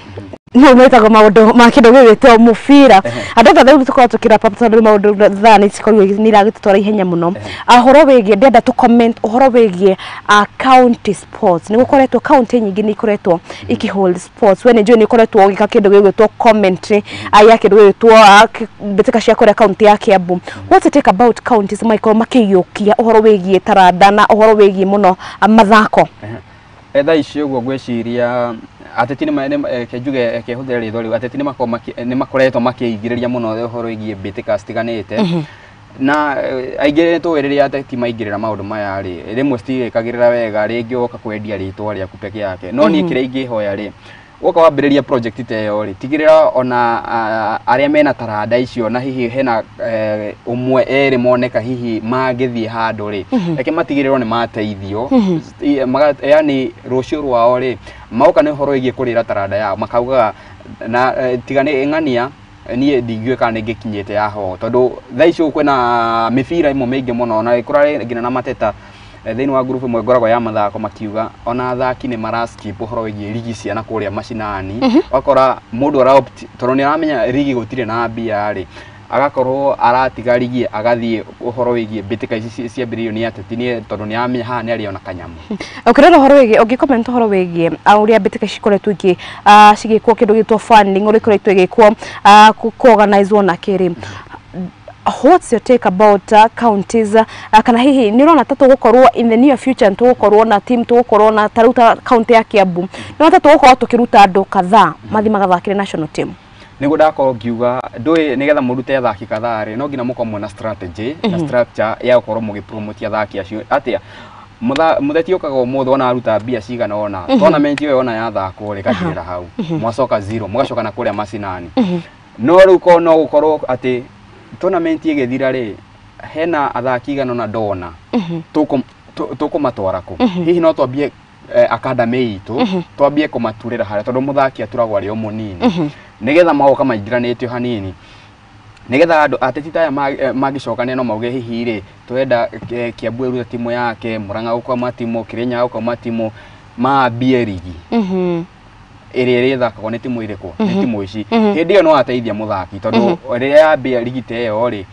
no metaga maundu ma kindu gigitwo mubira andata thau tukora tukira papa maundu thani cikorio ni ragitutwara ihenya muno ahoro wigie ndenda tu comment uhoro wigie county sports ni gukoretwo county nyingi ni ikoretwo ikihold sports wene njoo ni ikoretwo gika kindu gigitwo commentary aya kindu gigitwo betika cia kore county ya Kiambu what to take about counties Michael makiyukia uhoro wigie taranda na uhoro wigie muno mathako etha icio guo gweciria ateti ni kejuge kehuthira ritho riu ateti ni makoretwo makiigiriria muno uhoro igie mbitika stiganite na aigire tuwiriria ateti maigirira maundu maya ri rimwe stigikagirira wega ringi oka kwendia ritwa ria kupeke yake no ni kire ingihoya ri woka wambiriria project teyo ri tigirira ona aria mena taranda icio na hihi hena umwe eri moneka hihi magithie handu ri eke matigiriro ni mateithio yani rucio rwao ri mauka ni horo igie kurira taranda yao makauga na tigane ngania nie ndigwe kana ngikinyete yaho tondu tha icio kwena mibira imwe mingi muno na ikurare ngina na mateta thini wa group imwe ngoragwo ya mathako makiuga ona athaki ni maraskip uhoro wigie ligi ciana kuria macinani wakora mundu araopt tondu ni aramenya ligi gutire na mbia ri agakorwo aratiga ligi agathie uhoro wigie mbitika ici cia bilioni ateti ni tondu ni amenya ha ni ariona kanyamu ukirera uhoro wigie ugi comment uhoro wigie uria mbitika cikoretwo iki cigikwo kindu gitwo funding uri koretwo igikwo organize na kiri what's your take about counties kana hihi ni rona tatu gukorwo in the near future tugukorwo na team tugukorwo na taruta county ya Kiambu ni tatu gukorwo tukiruta andu kadhaa mathi magathakire national team nigo ndakorwo ngiuga ndui nigetha murute athaki kadhaa ri no ngina mukomwe na strategy na structure ya gukorwo mugipromote athaki acio atia mutheti ukaga mutho ona aruta mbia cigana ona tournament iyo ona yathakwo ri kathirira hau mwacoka zero mugacoka na kuria macinani no riu ko no gukorwo ati tournament igethira ri hena athaki igana na ndona tukumatwara ku hihi no twambie academy itu twambie kumaturira haria tondu muthaki aturagwo ari o munini nigetha magoka maingiranitio hanini nigetha andu ateti taya magicokania no mauge hihi ri twenda Kiambu iruta timu yake Murang'a gukoma timu Kirinyaga gukoma timu mambie ligi iri thakagwo ni timu iriko ni timu ici hindi iyo no ateithia muthaki tondu riria yambia ligi teyo ri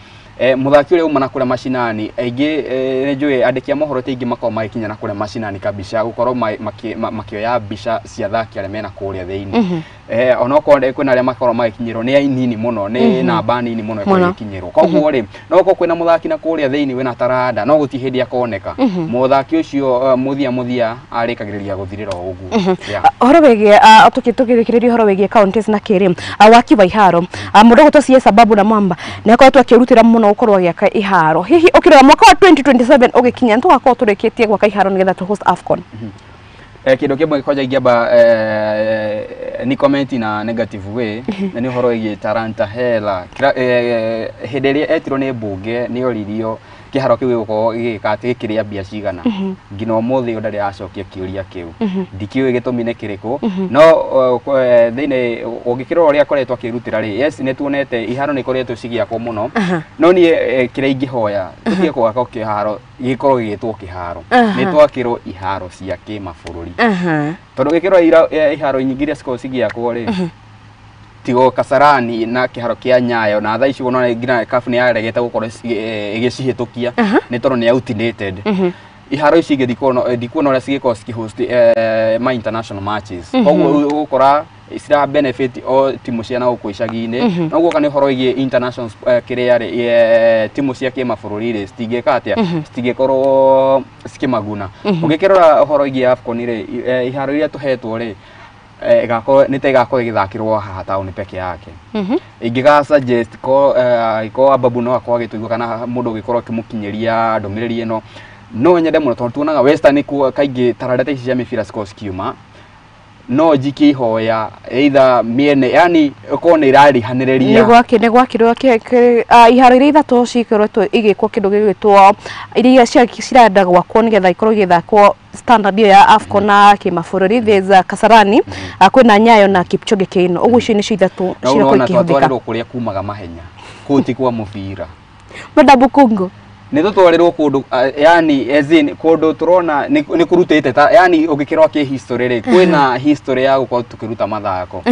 muthaki uri uma na kuria macinani aingi ni njui andiki a mohoro tingi makao magikinya na kuria macinani kabisa gukorwo makioya mbica cia thaki aria mena kuria thiini ona konde kwina aria makorwo magikinyirwo ni ainini muno ni namba nini muno ikinyirwo koguo ri no ko kwina muthaki na kuria thiini wina taranda no guti hindi akoneka muthaki ucio muthia arikagiriria guthirira uguo horo wigie tukithikiriria horo wigie counties na kiri waki wa iharo mundu gutocie sababu na mwamba ni akorwo akirutira muno ukorwo giaka iharo hihi ukirora mwaka wa 2027 ugikinya ntugakorwo turikitie gwaka iharo nigetha tu host AFCON kindu kimwe gikoja ingiamba ni comment na negative way na ni horo igi Taranta hela hederia etiro ni mbunge ni oririo kiharo kiu guko gigikati gikiria mbia cigana ngino muthi ndari acokia kiuria kiu ndikiwe gitumine kiriko no thiine ungikirora uria koretwo akirutira ri yes ni tuonete iharo ni koretwo cigiakwo muno no ni kire ingihoya tukie gwaka kiharo gikorwo gigitwo kiharo ni twakirwo iharo cia kimabũrũri tondu gikirwo iharo nyingi iria cikorwo cigiakwo ri tigo Kasarani na kiharo kia Nyayo na thaa ici wona nginya kafu ni yaregete gukorwo igicihitukia ni tondu ni outdated iharo ici ndikuona uria cigiko cikihost my international matches koguo gukora isira benefit o timu cia na guku icagi-ini no guoka ni horo igi international kiria timu cia kimabũrũri ri citingeka atia citingekorwo cikimaguna ungikirora horo igi AFCON ri iharo iria tuhetwo ri nite igakorwo igithakirwo haha tauni peke yake ingiga suggest ko ababu no akwa gituigwa kana mundu gikorwo kimukinyeria ndomiriri ino no nyende muno tondu tuonaga western ku kaingi tararete ici cia mibira ciko skiuma no jiki hoya either miene yani uko ni irari haniriria ni gwakirwo iharo iria ithatu cikirwo igikwo kindu gigitwo iria cirenda gwakwo nigetha ikorwo igithakwo standard ya AFCON na kimabũrũri theza Kasarani kwina Nyayo na Kipchoge Keino uguo icio ni ithatu cirakwo ikihũthika no kuria kumaga mahenya kuti kwa mubira Madabu Kungu ni tutwarirwo kundu yani ezin kundu turona ni kurutite yani ugikirwa ki history ri kwina history ya gukorwo tukiruta mathako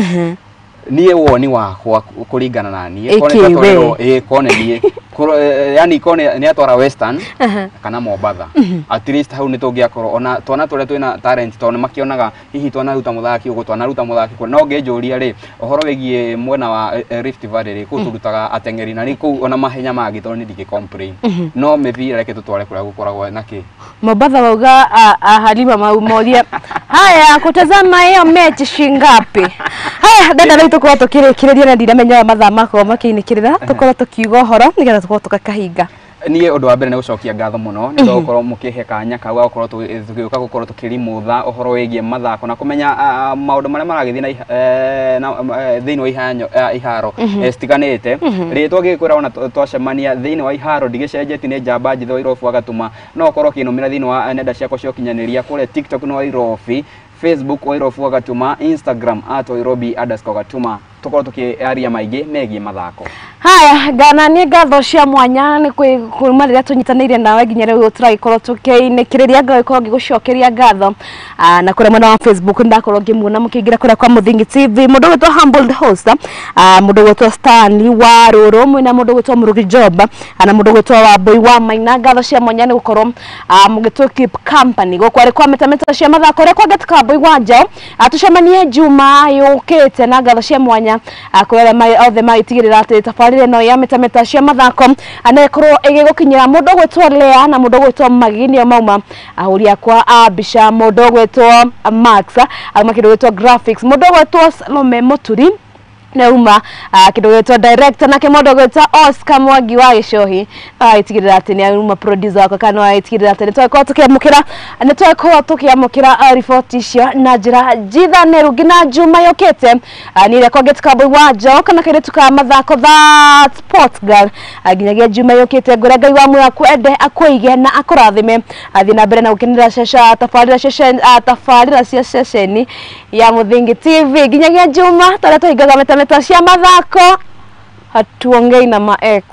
niye woni wakwa kuringana na niye kone niye yani kone ni atwara western kana Mombatha at least hau ni tungiakorwo ona twana tore twina talent tone makionaga hihi twana ruta muthaki ugo twana ruta muthaki no ngejuria ri ohoro wigie mwena wa Rift Valley ri kuturutaga atengeri na ni ku ona mahenya magi tone ni ndike complain no mebira reke tutware kuria gukoragwo naki Mombatha wauga Halima maumoria haya kutazama hiyo mechi shingapi haya dada leo tukorwo tukirikiria na ndiramenya mathaa mako makiinikirira tukorwo tukiuga horo nigetha tukorwo tukakahinga niye undu wa mbere ni gucokia ngatho muno ni gukorwo mukihe kanya kau gukorwo tugiuka gukorwo tukirimutha uhoro wigie mathako na kumenya maundu maria maragithii na thiini wa iharo stiganite ritwa gikwira ona twacemania thiini wa iharo ndigicenjetie ni njamba njithe wa Irofu agatuma no ukorwo kinumira thiini wa nenda ciakwa cia ukinyaniria kule TikTok no wa Irofi Facebook wa Irofu agatuma Instagram @Irobi_gatuma tukorwo tukiaria maingi megie mathako haya gana ni ngatho cia mwanya ni kuma riria tunyitanire nawe nginya riu turagikorwo tukiinikiriria ngagikorwo ngigucokeria ngatho na kuria mwena wa Facebook ndakorwo ngimuona mukingira kuria kwa Muthingi TV mundu witwa humbled host mundu witwa Stanley wa Ruru mwina mundu witwa Murugi Job na mundu witwa wa Boy wa Maina ngatho cia mwanya ni gukorwo mugitu keep company gukwari kwa Metameta Cia Mathako ria kwa getka Boy wa Njao atucemanie juma yukite na ngatho cia mwanya kwere mai othe maitigirira ati tafarire no ya Metameta Cia Mathako anekorwo igigukinyira mundu gwitwo Lea na mundu gwitwo Magini mauma ahuria kwa Abisha mundu gwitwo Max amakindo gwitwo Graphics mundu gwitwo Salome Muturi neuma kindo gwitwo director na kimondo gwitwo Oscar Mwangi wa Gicohi itigirira ati ni uma producer wako kana itigirira ati nitwako tukiamukira report icio na njira njithaneru ngina juma yokete ni reko getka Boy wa Njao kana kiretu ka mathako tha sports girl nginyagia juma yokete ngura ngai wa muya kwende akuige na akurathime athina mbere na gukinira shesha tafarira cia sesheni ya Muthingi TV nginyagia juma tare tuigaga Metameta Cia Mathako hatuongei na ma ex